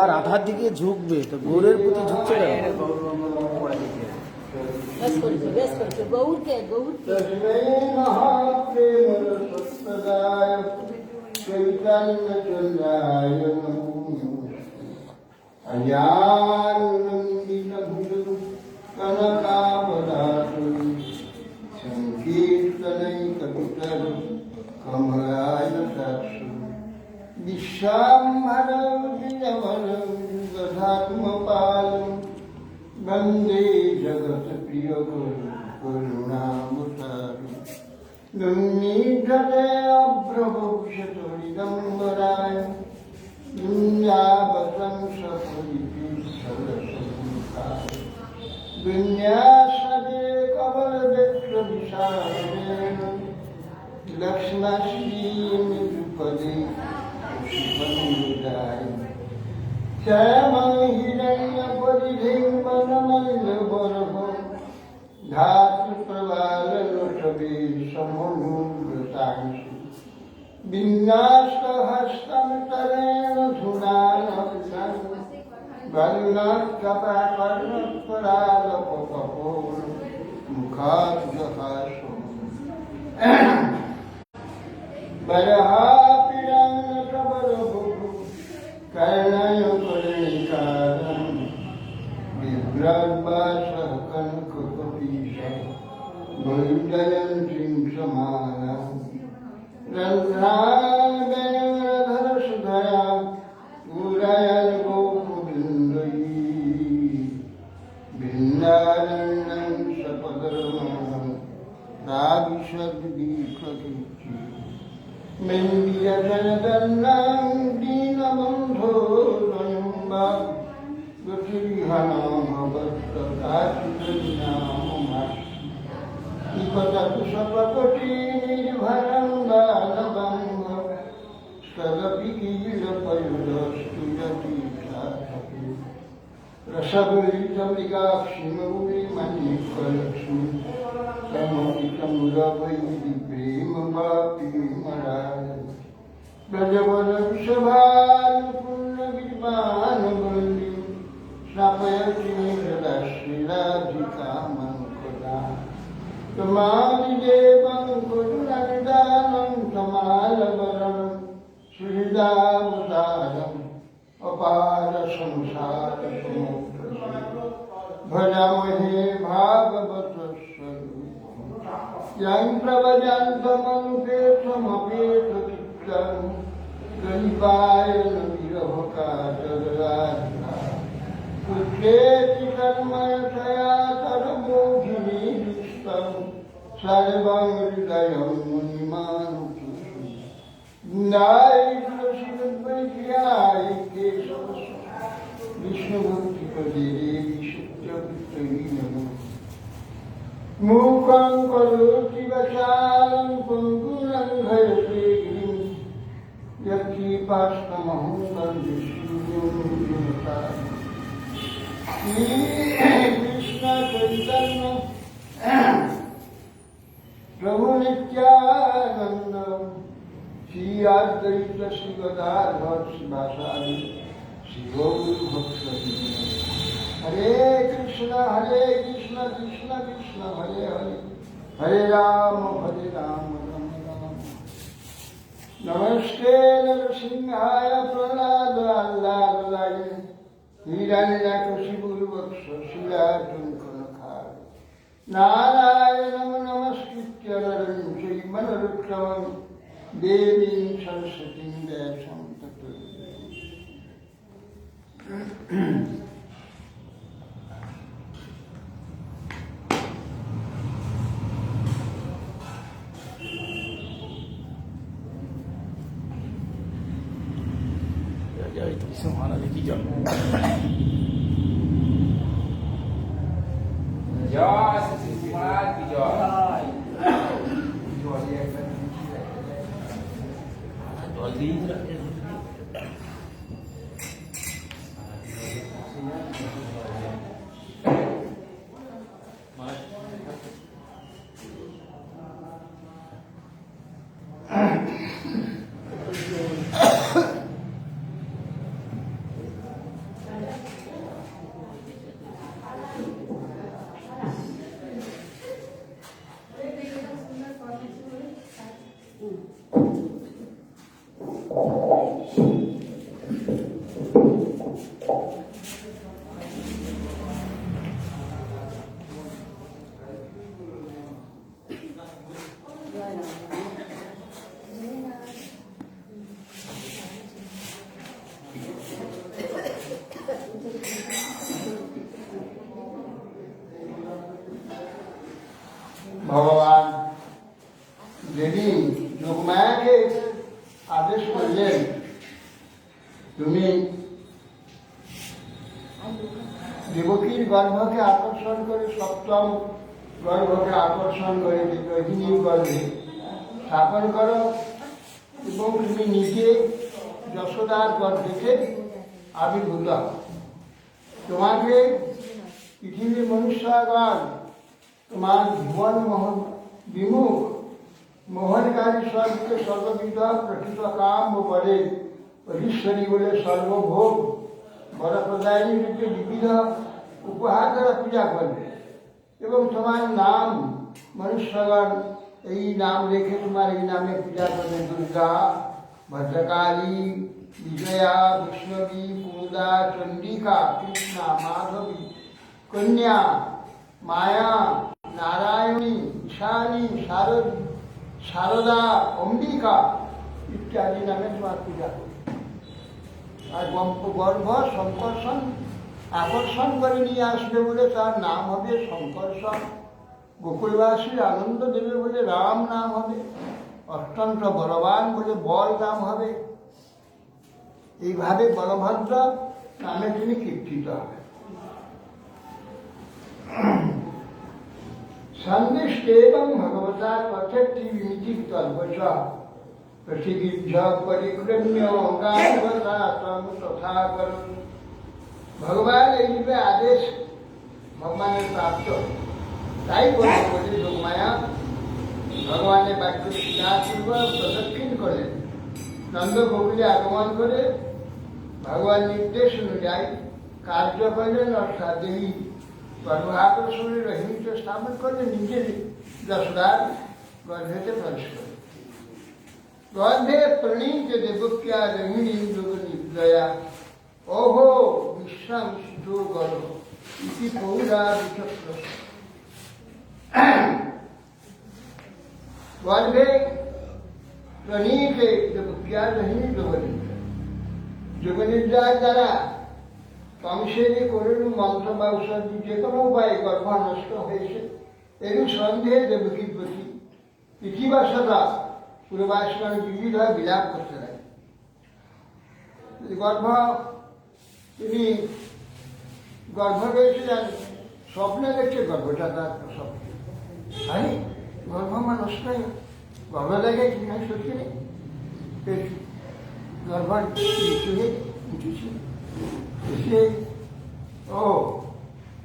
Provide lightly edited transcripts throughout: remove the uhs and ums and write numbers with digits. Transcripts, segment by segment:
রাধার দিকে ঝুঁকবে তো গৌরের প্রতি ঝুঁকছে वंदे जगत प्रिय करुणावतारी दुर्निधने अभ्रभुषतोरिदम्बराय दुन्यावतं सफलिति सरसमुखाय विन्यासदे कवलदक्षविशालेन लक्ष्मश्रीनिरुपदे शिवनुदाय श्यामं हिरण्यपरिधिं वनमल्लवर्गं धातुप्रवाललोचवे समभूमृतांसि विन्यासहस्तं तरेण धुनानविनं वर्णकपाकर्णकरालपकपोल मुखाद्यहासम् कर्णय परिकारं विभ्रद्भासः कनककपीशं वैजयन्तीं समानं रन्ध्रागणधरसुधया पूरयन् गोकुलिन्दयी भिन्नारण्यं सपदरमणं राविशद्दीपकीर्ति मेन्द्रियजनदन्नां दीनबन्धो दयम्बा गतिर्हनामवत्तकाचिदनाममास्ति निपततु सपकोटिनिर्भरं बालबन्ध सदपि कीलपयुधस्तुयतीर्थाथके रसभूरितमृगाक्षिमौलिमन्निकलक्ष्मी समोदितमुरवैदि प्रेमवापीमराय ब्रजवदविषभानुपूर्णविद्वानुवल्ली स्नापयति हृदश्रीराधिकामङ्कुदा त्वमादिदेवं कुरुनन्दानं तमालवरं सुहृदावतारम् अपार संसारसमुद्रं भजामहे भागवतस्वरूपं यं प्रवदन्तमनुपेतमपेतचित्तं गरीबायनविरहकातराधिका पुत्रेति कर्मयतया तर्मोघिनी दुष्टं सर्वं हृदयं मुनिमानुषि नायिकशिवद्वैक्याय केशव विष्णुभक्तिपदे विशुद्धवित्तये नमः मूकं करोति वचालं पङ्गुलङ्घयते गिरिं यत्कृपास्तमहं वन्दे श्रीकृष्णचैतन्य प्रभु नित्यानन्द श्री अद्वैत श्री गदाधर शिवासादि शिवोर्भक्ति हरे कृष्ण कृष्ण कृष्ण हरे हरे हरे राम राम राम नमस्ते नरसिंहाय प्रह्लादाय हिरण्यकशिपुर्वक्ष शिलाटुङ्कनखाय नारायणं नमस्कृत्य नरं चैव नरोत्तमं देवीं सरस्वतीं व्यासं ततो विश्व महाराज की जय। जय श्री कृष्ण महाराज की जय। ভগবান যেদিন যোগমায়াকে আদেশ করলেন তুমি দেবকীর গর্ভকে আকর্ষণ করে সপ্তম গর্ভকে আকর্ষণ করে রোহিণীর গর্ভে স্থাপন করো এবং তুমি নিজে যশোদার গর্ভে আবির্ভূত হও। তোমাকে পৃথিবীর মনুষ্যগণ তোমার জীবন বিমুখ মোহনকারী স্বর্গকে সর্ববিধ প্রকৃত কাম ও বলে অধীশ্বরী বলে সর্বভোগ বড় প্রদায়নীকে বিবিধ উপহার দ্বারা পূজা করবে এবং তোমার নাম মনুষ্যগণ এই নাম রেখে তোমার এই নামে পূজা করবে। দুর্গা, ভদ্রকালী, বিজয়া, বৈষ্ণবী, কুমুদা, চণ্ডিকা, কৃষ্ণা, মাধবী, কন্যা, মায়া, নারায়ণী, ঈশানী, শারদা, অম্বিকা ইত্যাদি নামে তোমার পূজা করবে। আর গর্ভ শঙ্কর্ষণ আকর্ষণ করে নিয়ে আসবে বলে তার নাম হবে শঙ্কর্ষণ। গোকুলবাসীর আনন্দ দেবে বলে রাম নাম হবে। অত্যন্ত বলবান বলে বল নাম হবে। এইভাবে বলভদ্র নামে তিনি কীর্তিত হবে। সন্দিষ্টেবং ভগবতা কথ্যতি বিমিতি তদ্বচ পৃথিবীভ্য পরিক্রম্য গানবতা তম তথা করু। ভগবান এইভাবে আদেশ ভগবানের প্রাপ্ত, তাই বলে যোগমায়া ভগবানের বাক্য স্বীকারপূর্বক প্রদক্ষিণ করলেন। নন্দ গোকুলে আগমন করে ভগবান নির্দেশ অনুযায়ী কার্য করলেন, অর্থাৎ এই গর্ভাকর্ষণের রোহিণীকে স্থাপন করলে নিজের যশোদার গর্ভেতে প্রবেশ করে। গর্ভে প্রণীত দেবক্যা রোহিণী যোগ নিদ্রয়া ওহো বিশ্রাম শিশু গর্ভ ইতি পৌরা বিচক্র। গর্ভে প্রণীত দেবক্যা রোহিণী যোগনিদ্রা, যোগনিদ্রার দ্বারা কংসেরই করুণ মন্ত্র বা ঔষধি যে কোনো উপায়ে গর্ভ নষ্ট হয়েছে এরূপ সন্দেহে দেবকীর প্রতি পৃথিবাসতা পূর্বাশ্রম বিবিধ বিলাপ করতে লাগে। গর্ভ তিনি গর্ভ রয়েছে জানেন, স্বপ্নে দেখছে গর্ভটা তার স্বপ্ন। আরে গর্ভ আমার নষ্ট হয়ে গর্ভ দেখে কি না সত্যি নেই, গর্ভ নিচু হয়ে উঁচুছি সে ও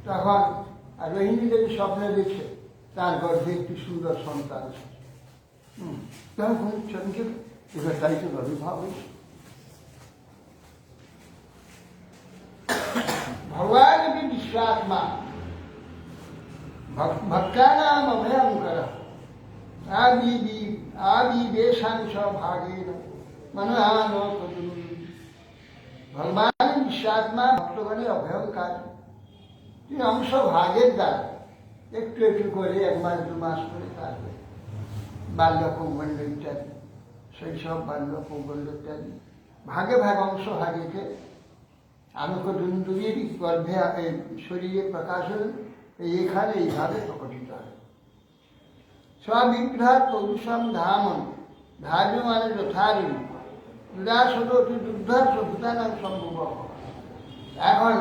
তখন আর রোহিণী দেবী স্বপ্নে দেখছে তার গর্ভে একটি সুন্দর সন্তান আছে। তখন চমকে এবার তাই তো গর্ভভাব হয়েছে। ভগবান কি বিশ্বাত্মা ভক্তানাম অভয়ঙ্কর আবিবেশাংশ ভাগেন মনোহান। ভগবান বিশ্বাত্মা ভক্তগণের অভয়ঙ্কার, তিনি অংশ ভাগের দ্বারা একটু একটু করে 1 মাস 2 মাস করে থাকবে। বাল্য কৌগণ্ড ইত্যাদি, শৈশব বাল্য কৌগণ্ড ইত্যাদি ভাগে ভাগ অংশ ভাগেকে আনুক দুন্দুবীর গর্ভে শরীরে প্রকাশ হল এখানে এইভাবে প্রকটিত হয়। স্ববিঘ্রাত পৌরুষম ধাম ধার্য মানে যথারূপ দুর্ধাশতি দুর্ধর্ষ ভূতানাং সম্ভব। এখন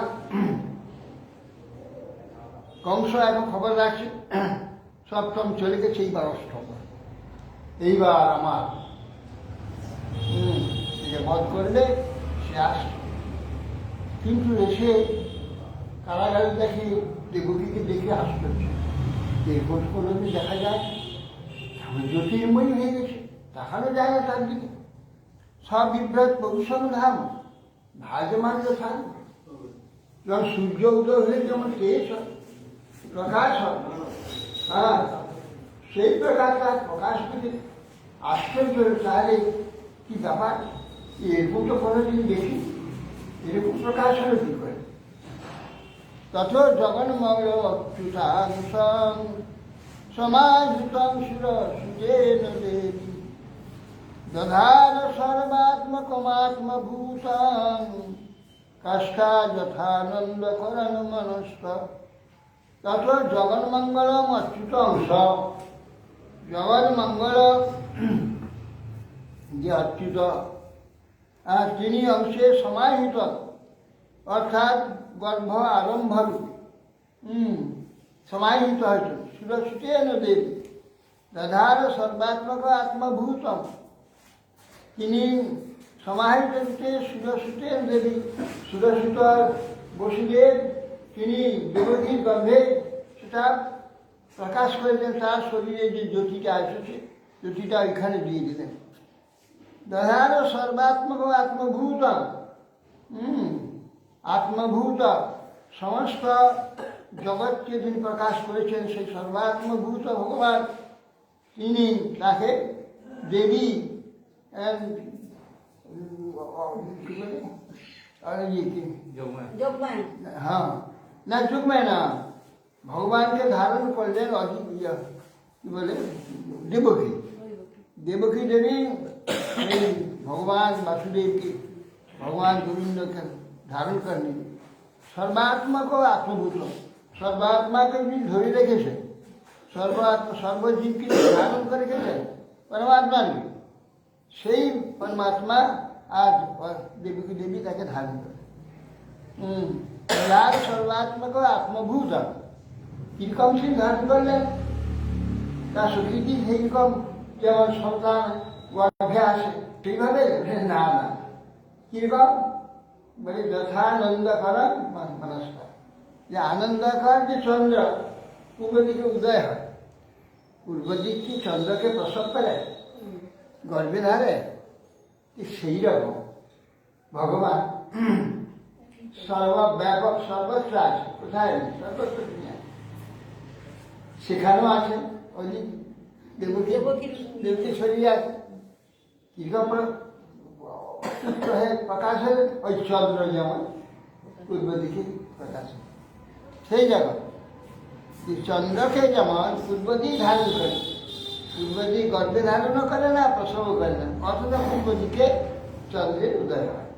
কংস এখন খবর রাখছে সপ্তম চলে গেছে, এইবার অষ্টম, এইবার আমার বধ করলে সে আসছে। কিন্তু এসে কারাগারে দেখে দেবকীকে দেখে আশ্চর্য, এরপর কোনোদিন দেখা যায় জ্যোতির্ময়ী হয়ে গেছে, তাকানো যায় না তার দিকে। সব বিভ্রাট প্রভূষণ ধাম ভাজমান থাক, যখন সূর্য উদয় হলে যেমন তেজ হয়, প্রকাশ হয়, হ্যাঁ সেই প্রকার তার প্রকাশ করে আশ্চর্য। তাহলে কি ব্যাপার, এরকম তো কোনোদিন দেখি, এরকম প্রকাশ হলো কি করে? তত জগন্মঙ্গল অচ্যুতাংশং সমাহিতং সুর সুজেন দেবী দধার সর্বাত্মকমাত্মভূতং কাষ্ঠা যথানন্দ করণ মনস্ক। তত জগন্মঙ্গলম অচ্যুতাংশ, জগন্মঙ্গল যে অচ্যুত তিনি অংশে সমাহিত, অর্থাৎ গর্ভ আরম্ভ রূপে সমাহিত হয়েছে সুরসুতেন দেবী দধার সর্বাত্মক আত্মভূতম। তিনি সমাহিত রূপে সুরসুতেন দেবী, সুরসুত বসুদেব তিনি দেবকীর গর্ভে সেটা প্রকাশ করেছেন, তার শরীরে যে জ্যোতিটা এসেছে জ্যোতিটা এখানে দিয়ে দিলেন। দধার সর্বাত্মক আত্মভূত, আত্মভূত সমস্ত জগৎকে যিনি প্রকাশ করেছেন সেই সর্বাত্মভূত ভগবান, তিনি তাকে দেবী হ্যাঁ না যুগময় না, ভগবানকে ধারণ করলেন কি বলে দেবকী, দেবকী দেবী এই ভগবান বাসুদেবকে, ভগবান গোবিন্দকে ধারণ করেন। সর্বাত্মক আত্মভূত, সর্বাত্মাকে যিনি ধরে রেখেছেন, সর্বজীবকে ধারণ করে রেখেছেন পরমাত্মাকে, সেই পরমাত্মা আজ দেবকী দেবী তাকে ধারণ করে। যার সর্বাত্মক আত্মভূত কিরকম তিনি ধারণ করলেন, তার স্বীকৃতি সেইরকম যেমন সন্তান গর্ভে আসে সেইভাবে না না, কিরকম বলে যথানন্দকর মনস্কার, যে আনন্দকর যে চন্দ্র পূর্ব দিকে উদয় হয়, পূর্ব দিক কি চন্দ্রকে প্রসব করে গর্ভে ধারে, সেই রকম ভগবান সর্বব্যাপক সর্বত্র আছে। কোথায়? সর্বত্র তিনি আছে, সেখানেও আছেন। ওই দেবকী শরীরে আছে, কিরকম হয়ে প্রকাশ হলেন, ওই চন্দ্র যেমন পূর্ব দিকে প্রকাশ হয় সেই জগৎ চন্দ্রকে যেমন পূর্ব দিক ধারণ করে, পূর্ব দিক গর্ভে ধারণও করে না, প্রসবও করে না, অথচ পূর্ব দিকে চন্দ্রের উদয় হয়।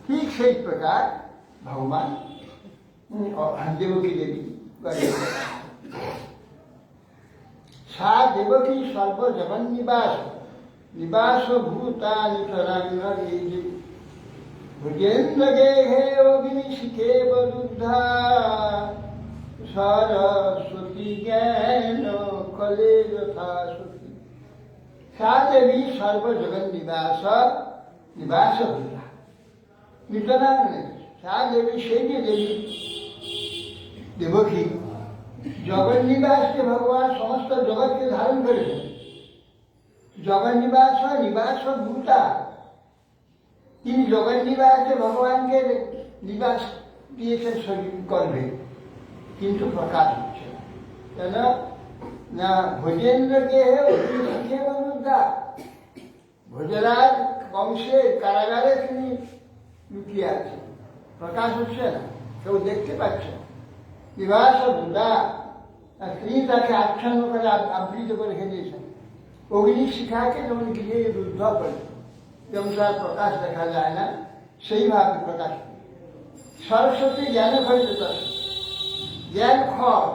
ঠিক সেই প্রকার ভগবান দেবকী দেবী সা দেবকী সর্বজগন নিবাস নিবাস ভূতানি তরাঙ্গী ভুজেন্দ্র গেহে অগ্নি শিখে বরুদ্ধা সরস্বতী জ্ঞান কলে যথা সতী। সা দেবী সর্বজগন নিবাস নিবাস ভূতা নিতরাঙ্গ, সা দেবী সেই যে দেবী দেবকী জগৎ নিবাসকে ভগবান সমস্ত জগৎকে ধারণ করেছেন। জগৎ নিবাস নিবাস ভূতা, তিনি জগৎ নিবাসে ভগবানকে নিবাস দিয়েছেন শরীর গর্ভে, কিন্তু প্রকাশ হচ্ছে কেন না ভোজেন্দ্রকে শিখে বরুদ্ধা, ভোজরাজ বংশের কারাগারে তিনি লুকিয়ে আছেন, প্রকাশ হচ্ছে না, কেউ দেখতে পাচ্ছে না। নিবাস ভূতা, তিনি তাকে আচ্ছন্ন করে আবৃত করে রেখে দিয়েছেন। অগ্নি শিখাকে যেমন গিয়ে রুদ্ধ করে, যেমন তার প্রকাশ দেখা যায় না, সেইভাবে প্রকাশ। সরস্বতী জ্ঞানে ফলিত, জ্ঞান খড়,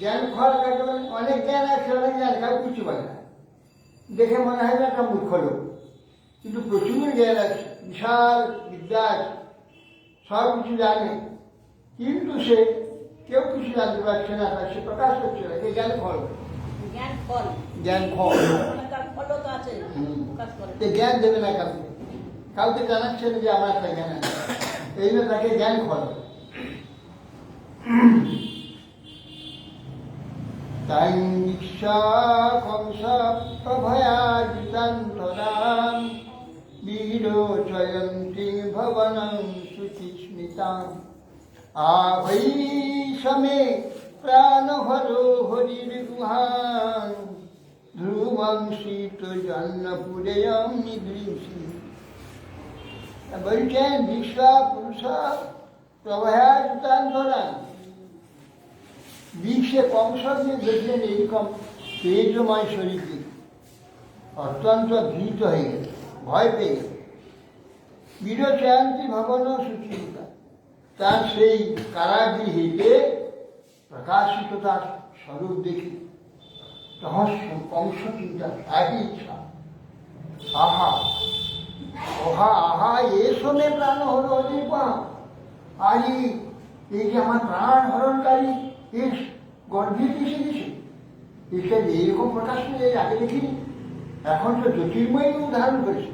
জ্ঞান খড় কাকে বলে? অনেক জ্ঞান আছে, অনেক জ্ঞান কাউ কিছু বলে না, দেখে মনে হয় না একটা মূর্খ লোক, কিন্তু প্রচুর জ্ঞান আছে, বিশাল বিদ্যা আছে, সব কিছু জানে, কিন্তু সে কেউ কিছু জানতে পারছে না, তার সে প্রকাশ করছে না। এই জ্ঞান ফল, জ্ঞান ফল। এই জ্ঞান দেবে না কাউকে, কাউকে জানাচ্ছে না যে আমার একটা জ্ঞান আছে, এই জন্য তাকে জ্ঞান ফল। তাই দীক্ষা কংসা প্রভয়াজিতান্তরাম বীরোচয়ন্তি ভবনং শুচিস্মিতাম আভৈ সমে প্রাণহরো হরির্গুহান ধ্রুবং শীত জন্মপুরেয়ম নিদৃশি। বলছেন দীক্ষা পুরুষ প্রভয়াজিতান্তরাম, বিষে কংসকে দেখলেন এইরকম তেজময় শরীরকে, অত্যন্ত ভীত হয়ে গেল, ভয় পেয়ে গেল। বীরচয়ন্তী ভবন সুচিন্তা, তার সেই কারাগৃহীতে প্রকাশিত তার স্বরূপ দেখি রহস্য কংস চিন্তা, একই ইচ্ছা, আহা ওহা আহা এ শোনে প্রাণ হলো অনির্বা, আরে এই যে আমার প্রাণ হরণকারী এর গর্ভে এসে গেছে, এসে এইরকম প্রকাশ করে আগে দেখিনি, এখন তো জ্যোতির্ময় রূপ ধারণ করেছে।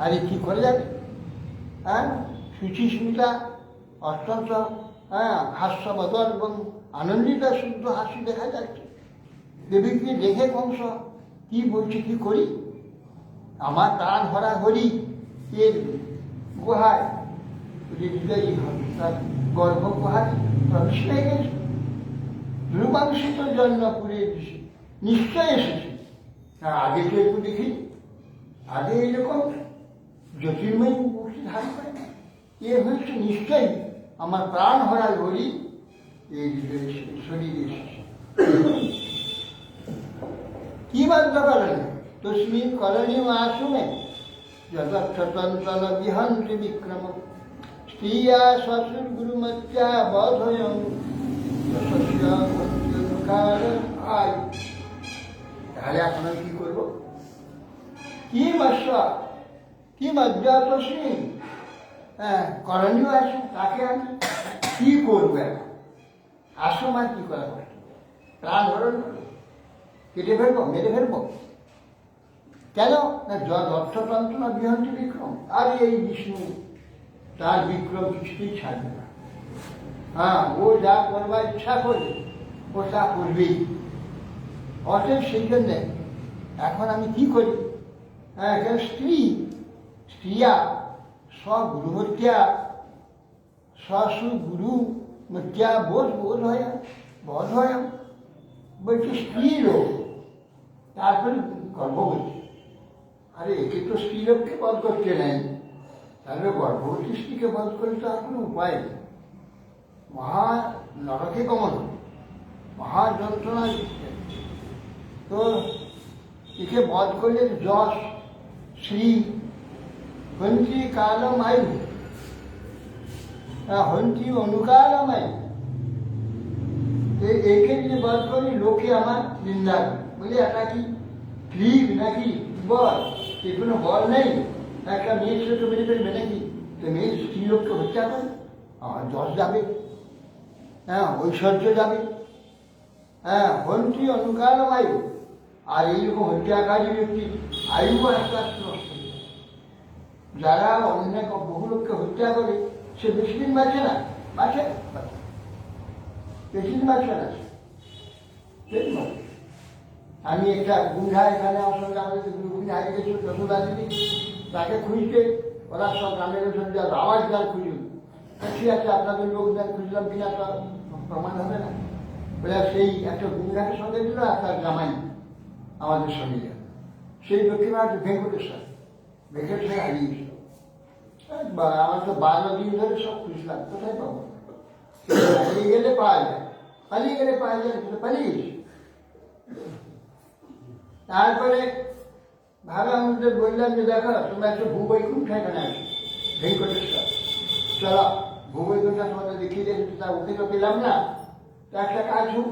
আরে কি করে যাবে? হ্যাঁ, সুচিস্মিতা অত্যন্ত হাস্যবদন এবং আনন্দিত শুদ্ধ হাসি দেখা যাচ্ছে। দেবীকে দেখে কংস কি বলছে, কি করি? আমার প্রাণ ভরা হরি এর গুহায় হৃদয়ী হবে, তার গর্ভ গুহায় প্রবেশ হয়ে গেছে। ধ্রুবাংশিত জন্মপুরে নিশ্চয় এসেছে, আর আগে তো একটু দেখি, আগে এরকম জ্যোতির্ময় মূর্তি ধারণ করে না, এ হচ্ছে নিশ্চয়ই আমার প্রাণ ভরা হরি এই শরীরে এসেছে। কি বাধ্য করেন তস্মিন করণীয় আসুমে যতক্ষতন্তন বিহন্তি বিক্রম স্ত্রিয়া শ্বশুর গুরুমত্যা বধয়ং তাহলে এখন আমি কি করবো? কি বাসা কি মজ্জা তস্মিন, হ্যাঁ করণীয় আসুন, তাকে আমি কি করবো? এখন আসুম আর কি করা কষ্ট, প্রাণ হরণ করবো, কেটে ফেলবো, মেরে ফেলবো? কেন না যথতন্ত্র না বিহন্তি বিক্রম, আর এই বিষ্ণু তার বিক্রম কিছুতেই ছাড়বে না। হ্যাঁ, ও যা করবার ইচ্ছা করবে ও তা করবেই। অতএব সেই জন্যে এখন আমি কি করি? হ্যাঁ, কেন স্ত্রিয়া স্বগুরুমত্যা স্বসুগুরু মত্যা বোধ হয় বলছে স্ত্রী লোক, তারপরে গর্ভবতী। আরে একে তো স্ত্রী লোককে বধ করতে নেই, তাহলে গর্ভবতী স্ত্রীকে বধ করে তো আর কোনো উপায় নেই। মহা নরকে গমন, মহা যন্ত্রণা। তো একে বধ করলে যশ শ্রী হন্তি কালমায়ু, হন্তি অনুকালমায়ু, একে যে বধ করি লোকে আমার নিন্দা বলে, এটা কি ক্লিপ নাকি বল? এ কোনো বল নেই, একটা মেয়ের সাথে মেরে ফেলবে নাকি? তো মেয়ের স্ত্রী লোককে হত্যা করে আমার যশ যাবে, হ্যাঁ ঐশ্বর্য যাবে, হ্যাঁ হন্তি অনুকালমায়ু। আর এইরকম হত্যাকারী ব্যক্তি আয়ু একটা নষ্ট। যারা অনেক বহু লোককে হত্যা করে সে বেশি দিন বাঁচে না, বাঁচে বেশি দিন বাঁচে না। আমি একটা গুন্ডা এখানে আমার সঙ্গে আমাদের গুন্ডা হারিয়ে গেছিল যশোদা দিদি, তাকে খুঁজতে ওরা সব গ্রামের সঙ্গে আওয়াজ গান খুঁজল। ঠিক আছে, আপনাদের লোকদের খুঁজলাম কিনা তো প্রমাণ হবে না, বলে সেই একটা গুন্ডাকে সঙ্গে দিল আর তার জামাই আমাদের সঙ্গে গেল। সেই দক্ষিণা ভেঙ্কটেশ্বর হারিয়ে গেছিল। আমার তো 12 দিন ধরে সব খুঁজলাম, কোথায় পাবো? হারিয়ে গেলে পাওয়া যায়, পালিয়ে গেলে পাওয়া যায়, পালিয়ে গেছি। তারপরে ভাবলাম, বললাম যে দেখো তোমরা একটা ভূবৈকুণ্ঠ এখানে আছো ভেঙ্কটেশ্বর, চলো ভূবৈকুণ্ঠ তোমাদের দেখিয়ে দিয়েছি, তা ওকে তো পেলাম না, তো একটা কাজ হোক,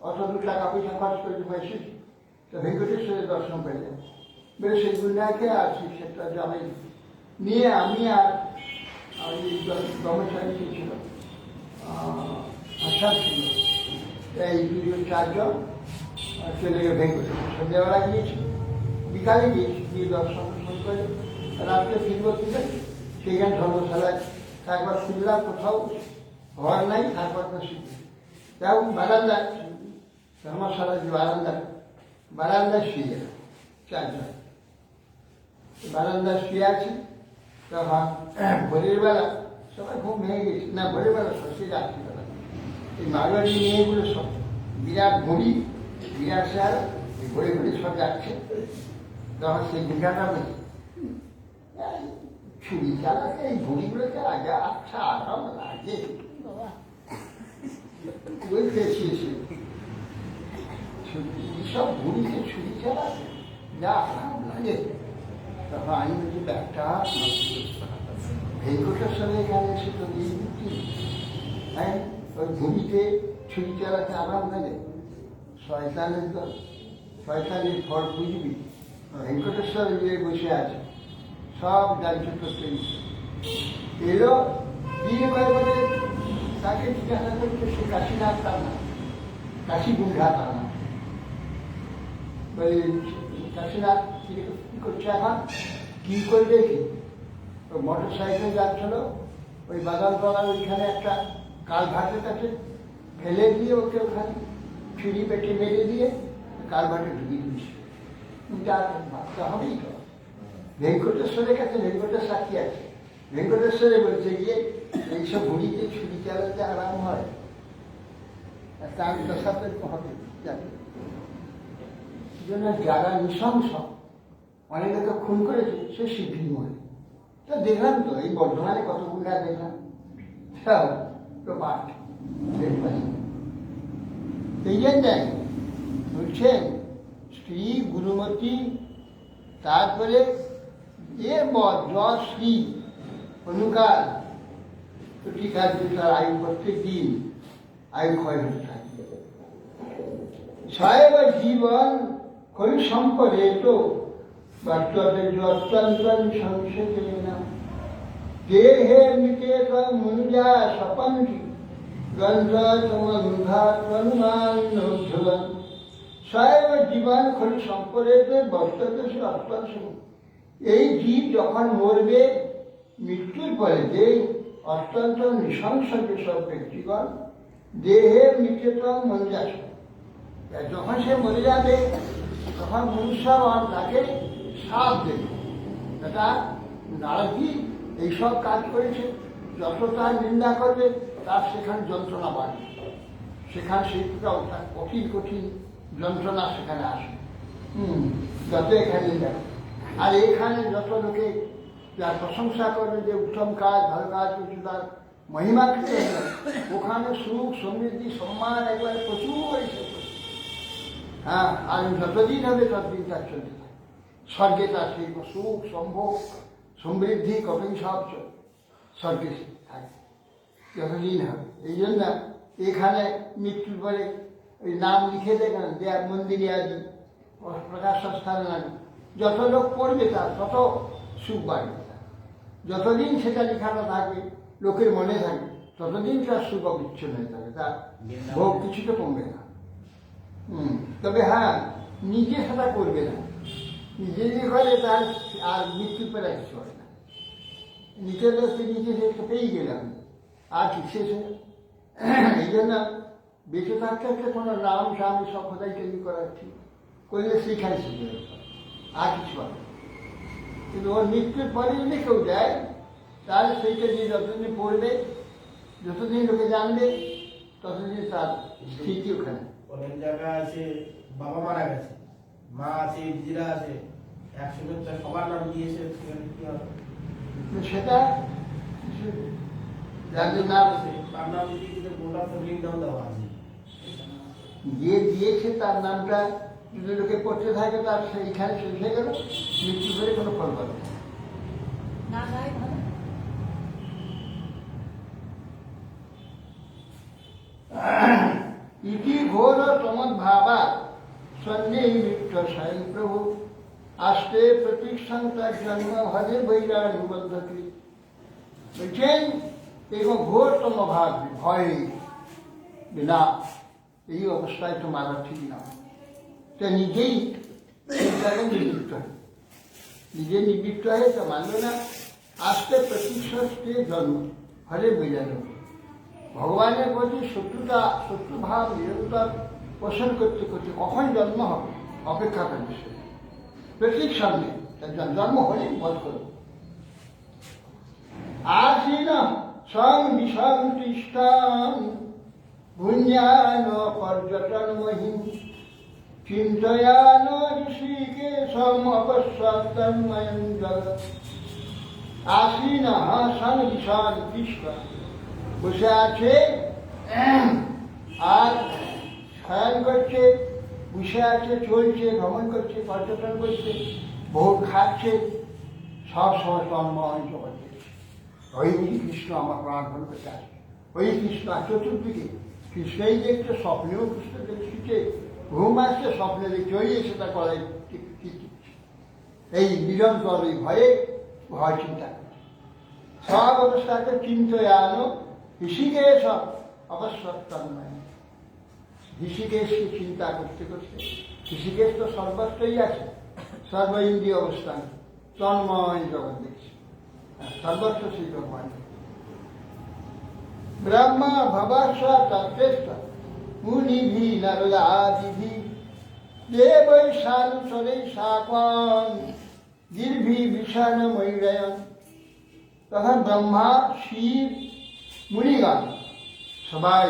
অত 2 টাকা পয়সা খরচ করে তুমি এসেছি, তো ভেঙ্কটেশ্বরের দর্শন পেলে। বেশ সেই গুন্ডাকে আর সেটা জামাই নিয়ে আমি আর এই কর্মচারী ছিল আশা ছিল, এই দুজন চারজন চলে গিয়ে ভেঙে সন্ধ্যাবেলা গিয়েছি, বিকালে গিয়েছি, গিয়ে দর্শন করে রাত্রে ফিরবো ঠিক আছে। সেইখানে ধর্মশালায় একবার শুনলাম কোথাও ঘর নাই, তারপর তো শিখি তেমন বারান্দা, ধর্মশালার যে বারান্দায় শুয়ে গেল চারজন, বারান্দায় শুয়ে আছে। তখন ভোরের বেলা সবাই ঘুম ভেঙে গেছে, না ভোরের বেলা সত্যি রাত্রিবেলা এই মারোয়ারি মেয়েগুলো সব বিরাট ঘড়ি, বিরাট স্যার এই ঘড়ি ঘড়ি সব যাচ্ছে। তখন সেই ঘুটাটা বলছে ছুরি চালাতে এই ঘড়িগুলোকে আগে আচ্ছা আরাম লাগে ওই পেয়েছিয়েছিল সব ঘুড়িতে ছুরি চালাতে যা আরাম লাগে। তখন আমি বলছি ব্যাগটা ভেঙ্কটেশ্বরে এখানে এসে তো এই বুদ্ধি, হ্যাঁ ওই ঘুড়িতে ছুরি চালাতে আরাম লাগে। শয়তানের দল, শয়তানের ফল বুঝবি, ভেঙ্কটেশ্বরে গিয়ে বসে আছে, সব দায়িত্ব করতে এলো। দিয়ে বলে তাকে জিজ্ঞাসা করছে সে কাশীনাথ তার না, কাশী বুঝা তার না। বলে কাশীনাথ কি করছে এখন, কি করবে কি? মোটর সাইকেল যাচ্ছিল ওই বাগানতলার ওইখানে একটা কালভার্টের কাছে ফেলে দিয়ে ওকে ওখানে ছুরি পেটে মেরে দিয়ে কালভার্টে ঢুকিয়ে দিচ্ছে। ভাবতে হবেই তো, ভেঙ্কটেশ্বরের কাছে ভেঙ্কটের সাক্ষী আছে, ভেঙ্কটেশ্বরে বলছে গিয়ে এইসব ঘুড়িতে ছুরি চালাতে আরাম হয়, তার দশাতে হবে জানি। জন্য যারা নৃশংস অনেক লোকে খুন করেছে সে শিগগিরই মরে। তো দেখলাম তো এই বর্ধমানে কতগুলো দেখলাম তো পাঠ এই জন্য বলছেন স্ত্রী গুরুমতী, তারপরে শ্রী অনুকাল তো ঠিক আছে, তার আয়ু প্রত্যেক দিন আয়ু ক্ষয় হতে থাকে। সাহেব জীবন খনি সম্পদে তো সংসদে না দেহে মিটে মুঞ্জা সপঞ্চি গন্ধ তোমানুমান সাহেব জীবন খনি সম্পদে বস্তদেশে অত্যন্ত। এই জীব যখন মরবে, মৃত্যুর পরে যে অত্যন্ত নৃশংস যেসব ব্যক্তিগণ দেহে মিটেতম মঞ্জাস, যখন সে মরে যাবে তখন মনুষ্যগণ তাকে সাপ দেবে, এটা নারদী এইসব কাজ করেছে, যত তার নিন্দা করবে তার সেখানে যন্ত্রণা বাড়বে, সেখানে সেইটাও তার কঠিন কঠিন যন্ত্রণা সেখানে আসে। যত এখানে নিন্দা, আর এখানে যত লোকে যার প্রশংসা করবে যে উত্তম কাজ ভালো কাজ করছে তার মহিমা খেতে, ওখানে সুখ সমৃদ্ধি সম্মান একবারে প্রচুর এসে। হ্যাঁ, আর যতদিন হবে ততদিন তার চলতে থাকে, স্বর্গে তার সেই সুখ সম্ভোগ সমৃদ্ধি কতই সব স্বর্গে থাকে যতদিন হবে। এই জন্য এখানে মৃত্যুর পরে ওই নাম লিখে দেখেন দেয়ার মন্দিরে আদি প্রকাশ স্থানে নামে, যত লোক পড়বে তার তত সুখ বাড়বে, যতদিন সেটা লেখাটা থাকবে লোকের মনে থাকবে ততদিন তার সুখ অবিচ্ছিন্ন হয়ে থাকে, তার ভোগ কিছুটা কমবে না। তবে হ্যাঁ, নিজে সেটা করবে না, নিজে যে করে তার আর মৃত্যুর পরে কিছু হয় না। নিজের লোককে নিজে সেটা পেয়ে গেলাম আর কি শেষ হয়ে। এই জন্য বেঁচে থাকতে থাকতে কোনো নাম সাম সব খোদাই তৈরি করাচ্ছি করলে সেইখানে শিখে আর কিছু হবে। কিন্তু ওর মৃত্যুর পরে যদি কেউ যায় তাহলে সেইটা দিয়ে যতদিন পড়বে, যতদিন লোকে জানবে ততদিন তার স্মৃতি ওখানে। অনেক জায়গায় আছে বাবা মারা গেছে, মা আছে, দিদিরা আছে, একসঙ্গে সবার নাম দিয়েছে, সেখানে কি হবে? সেটা যাদের নাম তার নাম দিয়ে গোটা ফ্যামিলির নাম দেওয়া আছে, যে দিয়েছে তার নামটা যদি লোকে পড়তে থাকে তার সেইখানে শেষ হয়ে গেল, মৃত্যু করে কোনো ফল পাবে না। ইতি ঘোর তমদ ভাবা সন্দেহ মৃত্যু স্বয়ং প্রভু। আস্তে প্রতীক্ষান্তার জন্ম হরে বৈরানুবদ্ধতি। বলছেন এবং ঘোরতম ভাব ভয় বিনা এই অবস্থায় তো মারা ঠিক না। তা নিজেই চিন্তাকে নিবৃত্ত হয়, নিজে নিবৃত্ত হয়ে তা মানল না। আস্তে প্রতীক্ষাতে জন্ম হরে বৈরানু, ভগবানের প্রতি শত্রুভাব নিরন্তর পোষণ করতে করতে কখন জন্ম হবে অপেক্ষা করছে, প্রতীক্ষা নেই, জন্ম হলেই বধ করব। আসীন সং বিষং তিষ্ঠান ভুঞ্জান পর্যটন মহিম চিন্তয়ান ঋষিকেশম অপস্বতন্ময়ং জগৎ। আসীন সং বিষং তিষ্ঠান, বসে আছে আর শয়ন করছে, বসে আছে, চলছে, ভ্রমণ করছে, পর্যটন করছে, ভোগ খাচ্ছে, সব সময় তন্ময় জগৎ দেখছে। ওই কৃষ্ণ আমার প্রার্থন করতে আসে, ওই কৃষ্ণ চতুর্দিকে কৃষ্ণই দেখছে, স্বপ্নেও কৃষ্ণ দেখছে, ঘুম আসছে, স্বপ্নে দেখছে, ওই সেটা করাই এই নিরন্তর এই ভয় চিন্তা করছে। সব অবস্থাকে চিন্তয়ানো ঋষিকেশ অবশ্যই, ঋষিকেশকে চিন্তা করতে করতে, ঋষিকেশ তো সর্বত্রই আছে, সর্ব ইন্দ্রিয় অবস্থান, তন্ময় জগৎ দেখছে, সর্বত্র সেই ব্রহ্মাণ্ড। ব্রহ্মা ভবস্ব তত্ত্বেষ্ট মুনিভি নরদাদিভি দেবৈ সানুচরে সাকং গিরভি বিষাণ মৈরয়ন। তখন ব্রহ্মা, শিব, মুনিগণ সবাই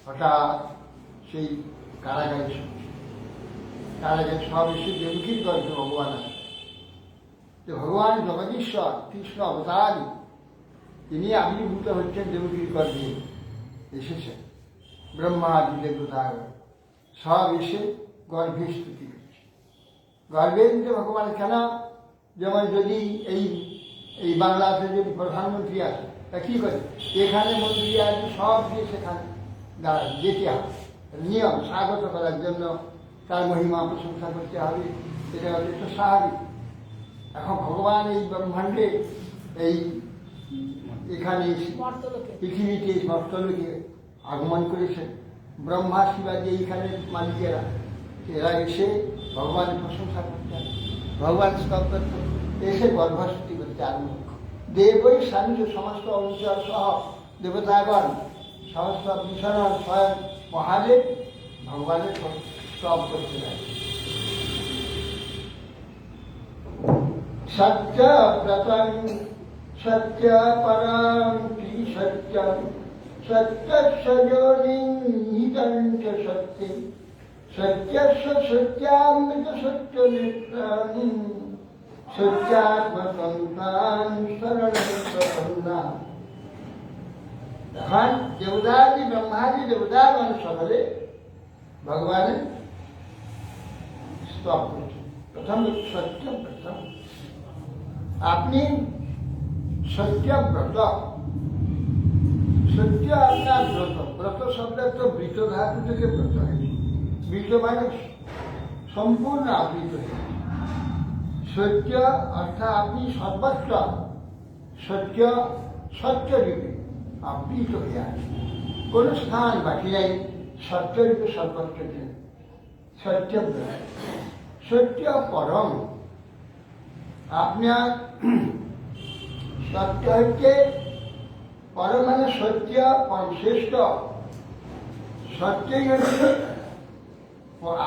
হঠাৎ সেই কারাগারে সব এসে দেবকীর গল্প ভগবান আছে। তো ভগবান জগদীশ্বর কৃষ্ণ অবতার, তিনি আবির্ভূত হচ্ছেন দেবকীর গর্ভে, এসেছেন ব্রহ্মাদি দেবতা সব এসে গর্ভে স্তুতি করছে। গর্ভে দিতে ভগবান কেন? যেমন যদি এই বাংলাতে যদি প্রধানমন্ত্রী আছে, তা কি করে? এখানে মন্ত্রী আছে, সব দিয়ে সেখানে যেতে হবে, নিয়ম স্বাগত করার জন্য তার মহিমা প্রশংসা করতে হবে, এটা হচ্ছে তো স্বাভাবিক। এখন ভগবান এই ব্রহ্মাণ্ডে এখানে পৃথিবীতে মর্তলোকে আগমন করেছেন। ব্রহ্মা শিবাজি এইখানে মালিকেরা, এরা এসে ভগবানের প্রশংসা করতে, ভগবান স্তব করতে, এসে গর্ভস্তুতি করতে আরম্ভ। দেবৈ সানুজ সমস্ত অনুচর সহ দেবতাগণ, সমস্ত ভূষণ স্বয়ং মহাদেব ভগবানের স্তব করতে লাগে। সত্য ব্রতং সত্য পরম সত্যম সত্যস্য যোনিহিতং চ সত্যম সত্যস্য সত্যামৃত সত্যমিত্রং সত্যাত্মকং তাং শরণং প্রপন্নাঃ। তখন দেবদাদি ব্রহ্মাদি দেবতাগণ সকলে ভগবানের স্তব করছেন। প্রথম সত্য ব্রত, আপনি সত্যব্রত, সত্য আপনার ব্রত। ব্রত শব্দ তো বৃত ধাতু থেকে ব্রত হয়েছে, বৃত মানে সম্পূর্ণ আবৃত হয়েছে। সত্য অর্থাৎ আপনি সর্বত্র সত্য সত্যরূপে আবৃত হয়ে আছেন, কোন স্থান বাকি নাই, সত্যরূপে সর্বত্র সত্যব্রত। সত্য পরম, আপনার সত্য হচ্ছে পরম মানে সত্য পরম শ্রেষ্ঠ, সত্যই হচ্ছে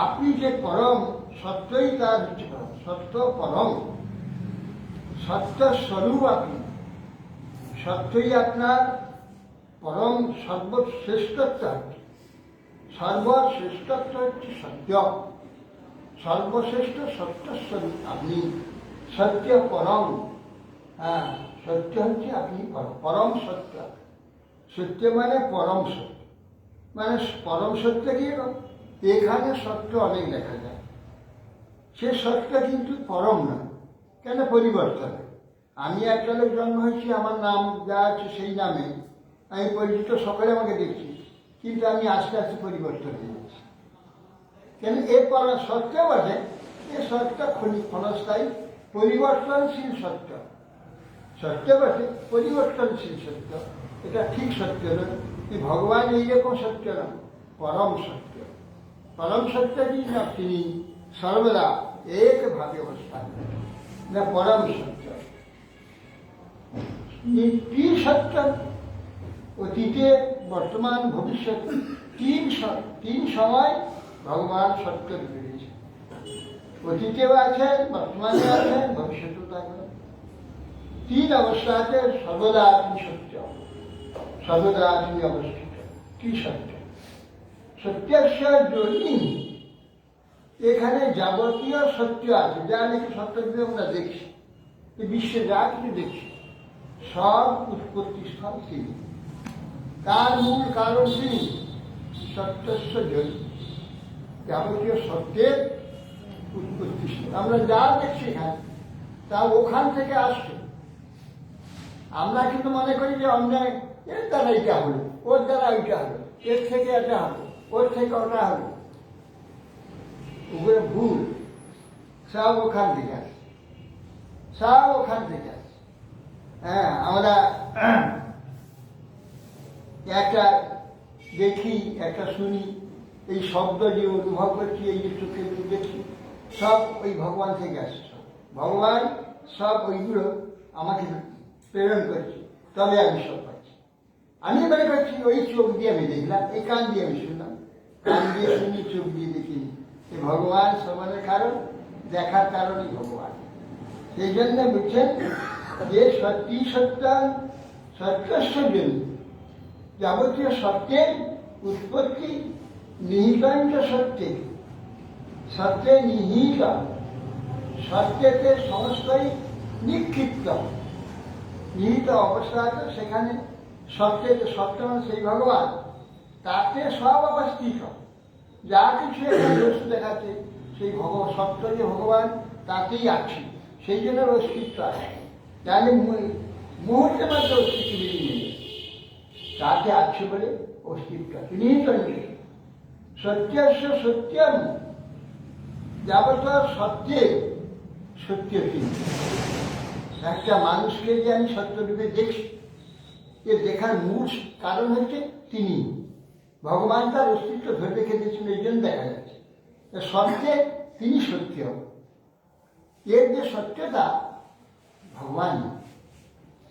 আপনি যে পরম, সত্যই তার হচ্ছে পরম, সত্য পরম, সত্য স্বরূপ আপনি, সত্যই আপনার পরম সর্বশ্রেষ্ঠত্ব হচ্ছে, সর্বশ্রেষ্ঠত্ব হচ্ছে সত্য, সর্বশ্রেষ্ঠ সত্যস্বরূপ আপনি, সত্য পরম। হ্যাঁ, সত্য হচ্ছে আপনি পরম সত্য। সত্য মানে পরম সত্য, মানে পরম সত্য কি? এখানে সত্য অনেক দেখা যায়, সে সত্য কিন্তু পরম না। কেন? পরিবর্তন। আমি একটা লোক জন্ম হয়েছি, আমার নাম যা আছে সেই নামে আমি পরিচিত, সকলে আমাকে দেখছি, কিন্তু আমি আস্তে আস্তে পরিবর্তন হয়ে যাচ্ছি। কেন? এর পর সত্য বটে, এ সত্য ক্ষণস্থায়ী পরিবর্তনশীল সত্য। সত্য বটে, পরিবর্তনশীল সত্য, এটা ঠিক সত্য নয়। এই ভগবান এইরকম সত্য না, পরম সত্য। পরম সত্য কি না, তিনি সর্বদা একভাবে অবস্থান করেন, না পরম সত্য। কি সত্য? অতীতে, বর্তমান, ভবিষ্যৎ তিন সময় ভগবান সত্য রয়েছে। অতীতেও আছেন, বর্তমানে আছেন, ভবিষ্যতেও থাকবেন। তিন অবস্থাতে সর্বদা তিনি সত্য, সর্বদা তিনি অবস্থিত। কি সত্য? সত্যেশ্বর জন্যই এখানে যাবতীয় সত্য আছে, যা নাকি সত্য আমরা দেখছি, বিশ্বে যা কিছু দেখছি সব উৎপত্তি স্থল তিনি, তার মূল কারণ তিনি। সত্যেশ্বর জন্য যাবতীয় সত্যের উৎপত্তি স্থল। আমরা যা দেখছি এখানে তা ওখান থেকে আসছে। আমরা কিন্তু মনে করি যে অন্যায়, এর দ্বারা এইটা হলো, ওর দ্বারা ওইটা হলো, এর থেকে এটা হলো, ওর থেকে ওটা হলো। ওগুলো ভুল, সব ওখান থেকে আসে, সব ওখান থেকে আসে। হ্যাঁ, আমরা একটা দেখি, একটা শুনি, এই শব্দ যে অনুভব করছি, এই যে চোখে দেখছি, সব ওই ভগবান থেকে আসছে। ভগবান সব ওইগুলো আমাকে প্রেরণ করছে, তবে আমি সব পাচ্ছি। আমি মনে করছি ওই চোখ দিয়ে আমি দেখলাম, এই কান দিয়ে আমি শুনলাম, কান দিয়ে শুনি, চোখ দিয়ে দেখিনি। এই ভগবান সমানের কারণ, দেখার কারণই ভগবান। সেই জন্য বুঝছেন যে সত্যি সত্যাং সত্যস্য জন্য যাবতীয় সত্যের উৎপত্তি নিহিতাঞ্চ সত্যে, সত্যে নিহিত, সত্যতে সমস্তই নিক্ষিপ্ত। নিহিত অবস্থা আছে সেখানে, সত্যতে, সত্য মানে সেই ভগবান, তাতে সব অবস্থিত। যা কিছু এখানে বস্তু দেখাচ্ছে সেই সত্য যে ভগবান তাতেই আছে, সেই জন্য অস্তিত্ব আছে। তাহলে মুহূর্তের মধ্যে অস্তিত্ব বেরিয়ে নেই, তাতে আছে বলে অস্তিত্ব আছে। নিহিত সত্যস্য সত্যম যাবতীয় সত্যের সত্য তিনি। একটা মানুষকে যে আমি সত্যরূপে দেখছি, এ দেখার মূল কারণ হচ্ছে তিনি। ভগবান তার অস্তিত্ব ধরে রেখে দিয়েছিল, এই জন্য দেখা যাচ্ছে সত্যে তিনি সত্য। এর যে সত্যতা ভগবান,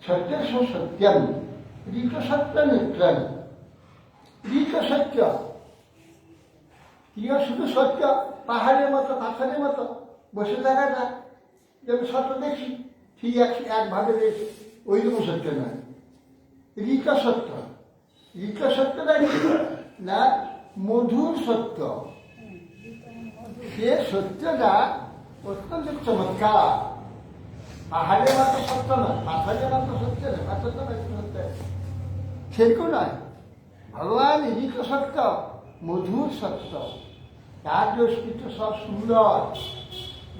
সত্যের সত্যম ঋত সত্য নেত্রম। ঋত সত্য, তিনিও শুধু সত্য, পাহাড়ের মতো, পাথরের মতো বসে থাকা না, যেমন সত্য দেখছি ঠিক একভাবে দেখছি, ওইরকম সত্য নয়। ঋত সত্য, ঋত সত্যটা না মধুর সত্য। সে সত্যটা অত্যন্ত চমৎকার। পাহাড়ের মতো সত্য নয়, পাথরের মতো সত্য নয়, পাথর সত্য সেরকম নয়। ভগবান ঋত সত্য, মধুর সত্য। তার যে অস্তিত্ব সব সুন্দর।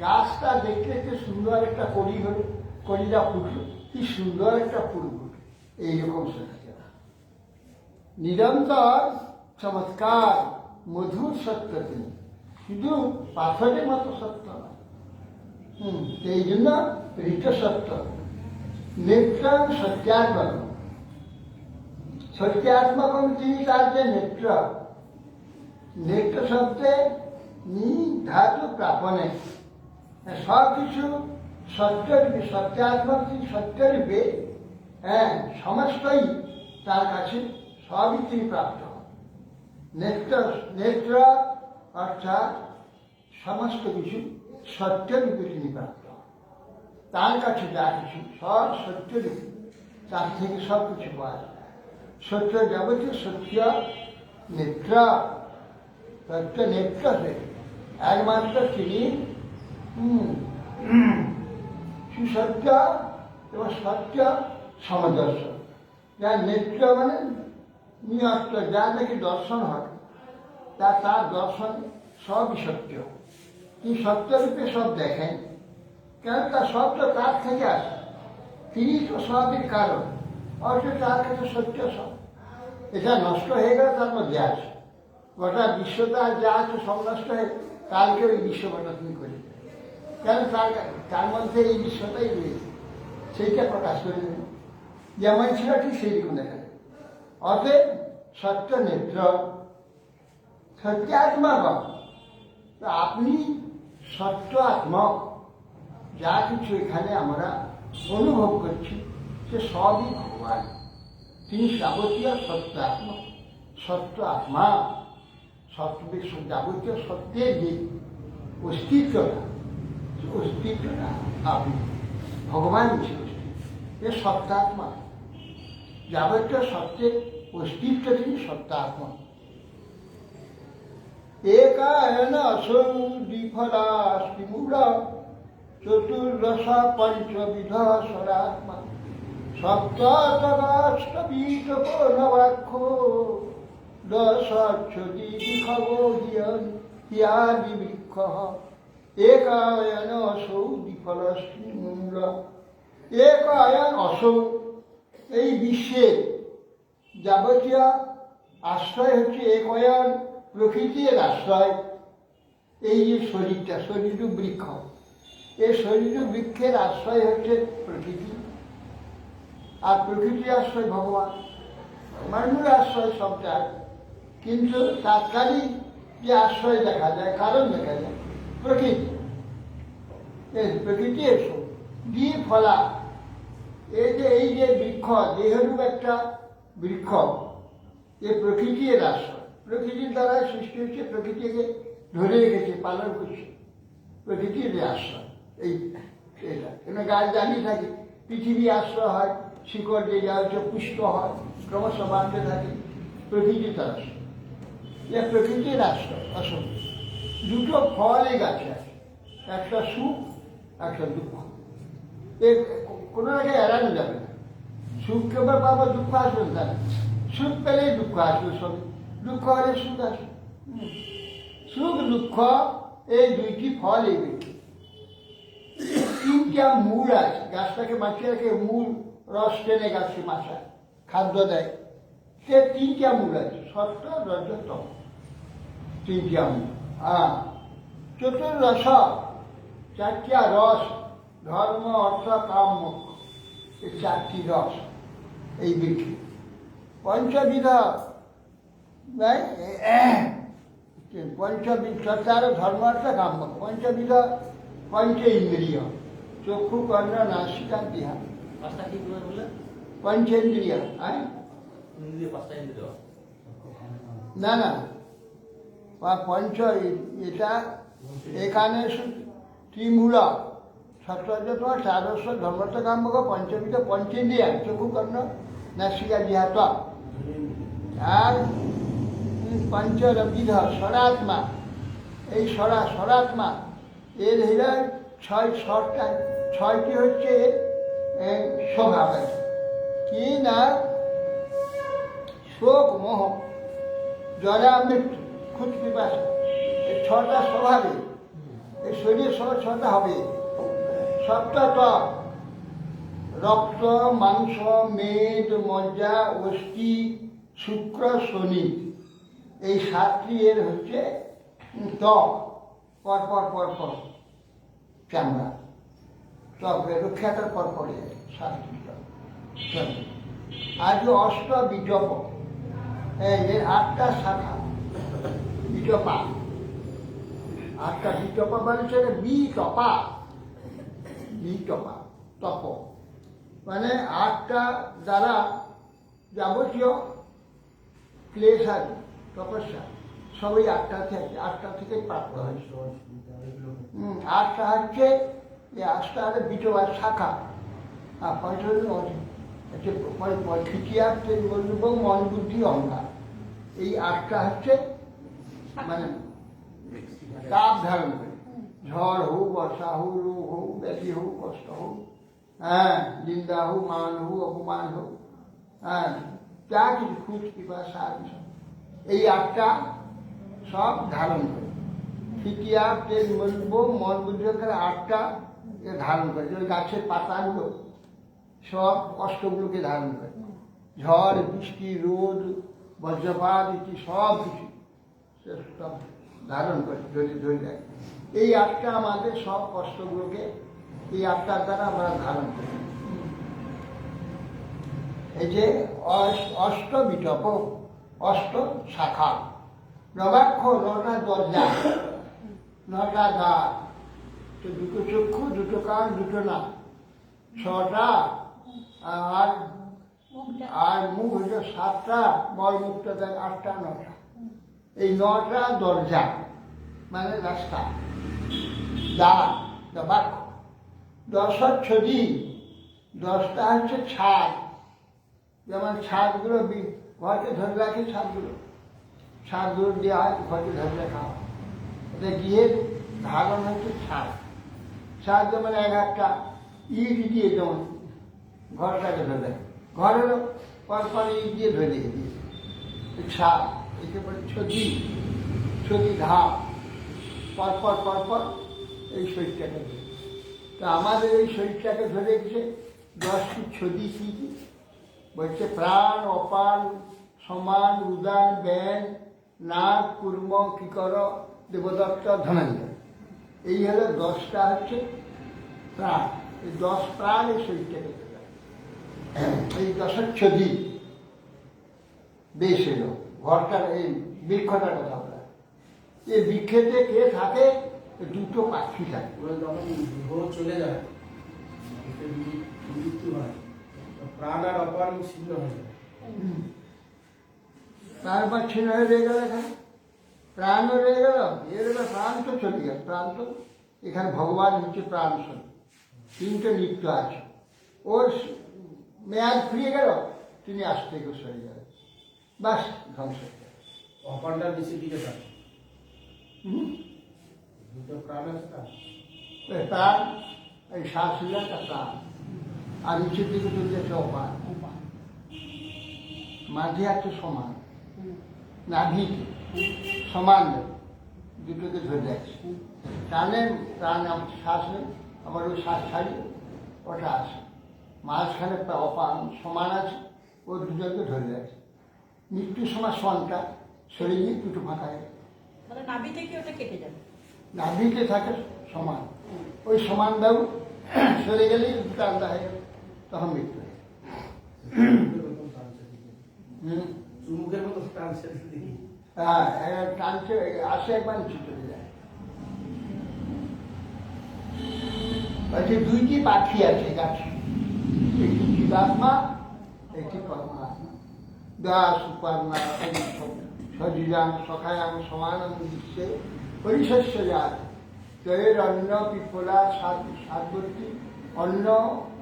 গাছটা দেখলে যে সুন্দর একটা কড়ি হলো, কড়িটা ফুটলো, কি সুন্দর একটা ফুল ফুটলো, এইরকম সত্য। নিরন্তর চমৎকার মধুর সত্য তিনি, শুধু পাথরের মতো সত্য না। এই জন্য ঋত সত্য। নেত্র সত্যাত্মক, সত্যাত্মক তিনি, তার যে নেত্র, নেত্র শব্দে ধাতু প্রাপনে, সব কিছু সত্যরূপে, সত্যাত্মক তিনি সত্যরূপে, হ্যাঁ, সমস্তই তার কাছে, সবই তিনি প্রাপ্ত। নেত্র, নেত্র অর্থাৎ সমস্ত কিছু সত্যরূপে তিনি প্রাপ্ত। তার কাছে যা কিছু সব সত্যরূপে, তার থেকে সব কিছু পাওয়া যায়। সত্য যাবতীয় সত্য নেত্র, সত্য নেত্র একমাত্র তিনি সুসত্য এবং সত্য সমদর্শন। যার নেত্র মানে নিয়ত্ত, যার নাকি দর্শন হয়, তার দর্শন সবই সত্য। তিনি সত্যরূপে সব দেখেন, কেন তার সব তো তার থেকে আসে, তিনি তো সবের কারণ, অথচ তার কাছে সত্য সব। এটা নষ্ট হয়ে গেলে তার মধ্যে আছে, গোটা বিশ্বটা যা আছে সব নষ্ট হয়ে, কালকে ওই বিশ্ব গোটা তুমি করে দেবে। কেন তার মধ্যে এই বিশ্বটাই রয়েছে, সেইটা প্রকাশ করে দেবে। যেমন ছিল ঠিক সেইরকম দেখা যাবে। অতএব সত্য নেত্র সত্য আত্মাগম, তো আপনি সত্য আত্মক, যা কিছু এখানে আমরা অনুভব করছি সে সবই ভগবান। তিনি যাবতীয় সত্য আত্মা, সত্য আত্মা, সত্য যাবতীয় সত্যের যে অস্তিত্বটা আপনি ভগবান এ সত্যাত্মা, যাবতীয় সত্যের অস্তিত্ব তিনি সত্যাত্মা। একায়ন আসৌ দ্বিফলাস্তি মূল চতুর্দশ পঞ্চবিধ সদাত্মা সপ্তষ্টবীতপূর্ণবাক্ষ দশাদি বৃক্ষ একায়ন আসৌ দ্বিফলাস্তি মূল। একায়ন আসৌ, এই বিশ্বের যাবতীয় আশ্রয় হচ্ছে একয়ন, প্রকৃতির আশ্রয়। এই যে শরীরটা, শরীর বৃক্ষ, এই শরীর বৃক্ষের আশ্রয় হচ্ছে প্রকৃতি, আর প্রকৃতির আশ্রয় ভগবান। ভগবানের আশ্রয় সবটা, কিন্তু তাৎকালিক যে আশ্রয় দেখা যায়, কারণ দেখা যায় প্রকৃতি। প্রকৃতি এসব দিয়ে ফলা, এই যে বৃক্ষ, দেহরূপ একটা বৃক্ষ, এ প্রকৃতির আশ্রয়। প্রকৃতির দ্বারা সৃষ্টি হচ্ছে, প্রকৃতিকে ধরে রেখেছে, পালন করছে, প্রকৃতির আশ্রয়। এটা কেন গাছ জানিয়ে থাকে, পৃথিবী আশ্রয় হয়, শিকড় দিয়ে যা হচ্ছে পুষ্ট হয়, ক্রমশ বাড়তে থাকে, প্রকৃতির আশ্রয়। এ প্রকৃতির আশ্রয় আসল। দুটো ফল এই গাছে আছে, একটা সুখ, একটা দুঃখ। এর কোনো জায়গায় এড়ানো যাবে না। সুখ কেবল পাবো, দুঃখ আসবে না। সুখ পেলেই দুঃখ আসবে, সবই দুঃখ হলে সুখ আসবে। সুখ দুঃখ এই দুইটি ফল, এই দুইটি। তিনটা মূল আছে, গাছটাকে বাঁচিয়ে রাখে, মূল রস টেনে গাছে মাছা খাদ্য দেয়। সে তিনটা মূল আছে, সত্য রজ তম, তিনটা মূল। চতুর্দশ, চারটা রস, ধর্ম অর্থ কাম মোক্ষ, এই চারটি রস এই বৃক্ষে। পঞ্চবিধ, পঞ্চবিধ চর্চারও ধর্ম অর্থ কাম মোক্ষ। পঞ্চবিধ পঞ্চ ইন্দ্রিয়, চক্ষু কর্ণ নাসিকা জিহ্বা, পঞ্চেন্দ্রিয়। না না, পঞ্চ, এটা এখানে ত্রিমূল সত্য তোমার চারশ ধর্মত্ব কাম্যক পঞ্চবিধ পঞ্চেন্দ্রিয়া, চক্ষু কর্ণ নাসিকা জিহ্বা। আর পঞ্চবিধ স্বরাত্মা, এই স্বরাত্মা এর হৃদয় ছয়টি হচ্ছে স্বভাব আছে। কি না, শোক, মোহ, জরা, মৃত্যু, ক্ষুদ, পিপাসা, এই ছটা স্বভাবে, এই শরীর সহ ছটা হবে। সপ্তত্ব, রক্ত, মাংস, মেদ, মজ্জা, অস্থি, শুক্র, শনি, এই সাতটি এর হচ্ছে ত্বক, পরপর চামড়া, ত্বক রক্ষাটার পরপরে সাতটি ত্বক। আর যে অষ্ট বিজপ, এর 8টা শাখা, বিজপা, 8টা বিজপা মানে সেটা বিটপা, তপ মানে 8টা দ্বারা যাবতীয় ক্লেশ আছে, তপস্যা সবই 8টা থেকে প্রাপ্ত হয়। 8টা হচ্ছে এই 8টা হচ্ছে বিজপার শাখা। আর পঞ্চম হচ্ছে তৃতীয়া বলবো মন, বুদ্ধি, অহংকার। এই 8টা হচ্ছে মানে তাপ ধারণ করে, ঝড় হোক, বর্ষা হোক, রোগ হোক, ব্যাধি হোক, কষ্ট হোক, নিন্দা হোক, মান হোক, অপমান হোক, যা কিছু খুঁজ পিপাসা, এই 8টা সব ধারণ করে। তৃতীয়া তেল বলবো মন, বুদ্ধি, 8টা ধারণ করে। ওই গাছের পাতাগুলো সব কষ্টগুলোকে ধারণ করে। ঝড়, বৃষ্টি, রোদ, বজ্রপাত, এটি সব কিছু সব ধারণ করে ধরে রাখে। এই আটটা আমাদের সব কষ্টগুলোকে এই আটটার দ্বারা আমরা ধারণ করি। এই যে অষ্ট বিটপ, অষ্ট শাখা, নবাক্ষ, নটা দরজা, নটা দ্বার, তো দুটো চক্ষু, দুটো কান, দুটো নাক, ছটা, আর মুখ হইল সাতটা, মলমুক্ত দেয় আটটা, নটা। এই নটা দরজা মানে রাস্তা, দ্বার, নবাক্ষ, দশচ্ছদি, 10টা হচ্ছে ছাদ, যেমন ছাদগুলো ঘরকে ধরে রাখে, ছাদগুলো দেওয়া হয় ঘরকে ধরে রাখা হয়। এটা গৃহের ধারণ হচ্ছে ছাদ। ছাদ যেমন এক একটা ইট দিয়ে যেমন ঘরটাকে ধরে রাখে, ঘরেরও পরপর ইট দিয়ে ধরে রেখে দিয়েছে ছাদ। একে বলে ছদি, ছদি ধাপ, পরপর এই শরীরটাকে ধরে। তো আমাদের এই শরীরটাকে ধরে রেখেছে 10টি ছদি। কি কি বলছে? প্রাণ, অপান, সমান, উদান, ব্যান, নাগ, কুর্ম, কিকর, দেবদত্ত, ধনঞ্জয়। এই হলো 10টা হচ্ছে প্রাণ। এই 10 প্রাণ এই শরীরটাকে ধরে। এই দশচ্ছদি বেশ এলো ঘরটার, এই বৃক্ষটার কথা বলা। এই বৃক্ষেতে কে থাকে? দুটো পাখি থাকে। যখন দেহ চলে যায়, মৃত্যু হয়, প্রাণ আর অপান ছিন্ন হয়ে যায়। তারপর ছিন্ন হয়ে রয়ে গেল এখানে, প্রাণও রয়ে গেল। এর প্রাণ তো চলে গেল, প্রাণ তো এখানে ভগবান হচ্ছে প্রাণ স্বরূপ। 3টে নিত্য আছে, ওর মেয়াদ ফুরিয়ে গেল, তিনি আস্তে করে সরে গেলেন, বাস ধ্বংস হয়ে গেল। অপানটার নিচে দিকে থাকে, দুটো প্রাণ আছে তার। প্রাণ, এই শ্বাস হইল একটা প্রাণ, আর নিচের দিকে চলে যাচ্ছে অপান। মাঝে আছে সমান, নাভি সমান, দুটোকে ধরে রাখছে। টানে প্রাণ, শ্বাস নেই, আমার ওই শ্বাস ছাড়ি, ওটা আছে। মাঝখানে অপান সমান আছে, ও দুজনকে ধরে রাখছে। মৃত্যুর সময় সনটা সরে গিয়ে দুটো ফাঁকা হয়ে গেছে। নাভি থেকে ওটা কেটে যাবে, নাভিতে থাকে সমান, ওই সমান দাও সরে গেলেই দুটো আলাদা হয়ে গেল, তখন মৃত্যু হয়ে চুমুকের মতো টানছে দেখি। হ্যাঁ, টানছে, আসে একবার নিচে চলে যায়। বলছে 2টি পাখি আছে গাছে, একটি জীবাত্মা, একটি পরমাত্মা। দাস উপার্ণা সজিরাং সখায়াং সমানং বিশ্বে পরিশস্য যায়। তৈর অন্ন পিপলা সাতবর্তী অন্ন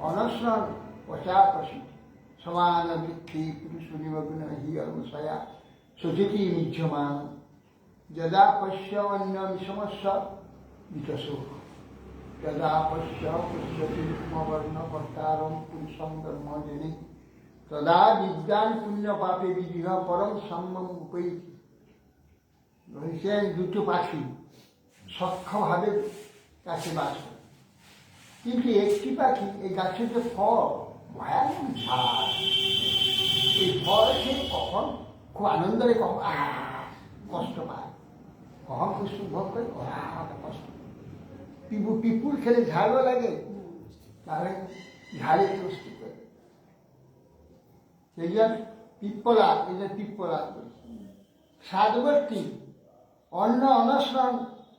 অনশ্রম পশাপশি সমান বৃক্ষি পুরুষ নিমগ্ন হি অনুসয়া সচিতি মিজ্যমান যদা পশ্য অন্য বিষমস্য বিতসো যদা পশ্য পশ্যতি বিষ্মবর্ণ কর্তারম পুরুষং ধর্মজনে তদা বিদ্যান পুণ্য পাপে বিবিহ পরম সম্যম উপৈতি। বলছেন দুটো পাখি সক্ষভাবে গাছে বাস করে, কিন্তু একটি পাখি এই গাছের যে ফল, ভয়ানক ঝাল, এই ফল খেয়ে কখন খুব আনন্দে, কখন কষ্ট পায়, কখন পুষ্প ভোগ করে কষ্ট। পিপুল খেলে ঝালও লাগে, তাহলে ঝালে পুষ্টি করে। সেই জন্য পিপ্পলা, এই যে পিপ্পলা সাতবর্তী অন্ন অনশ্রম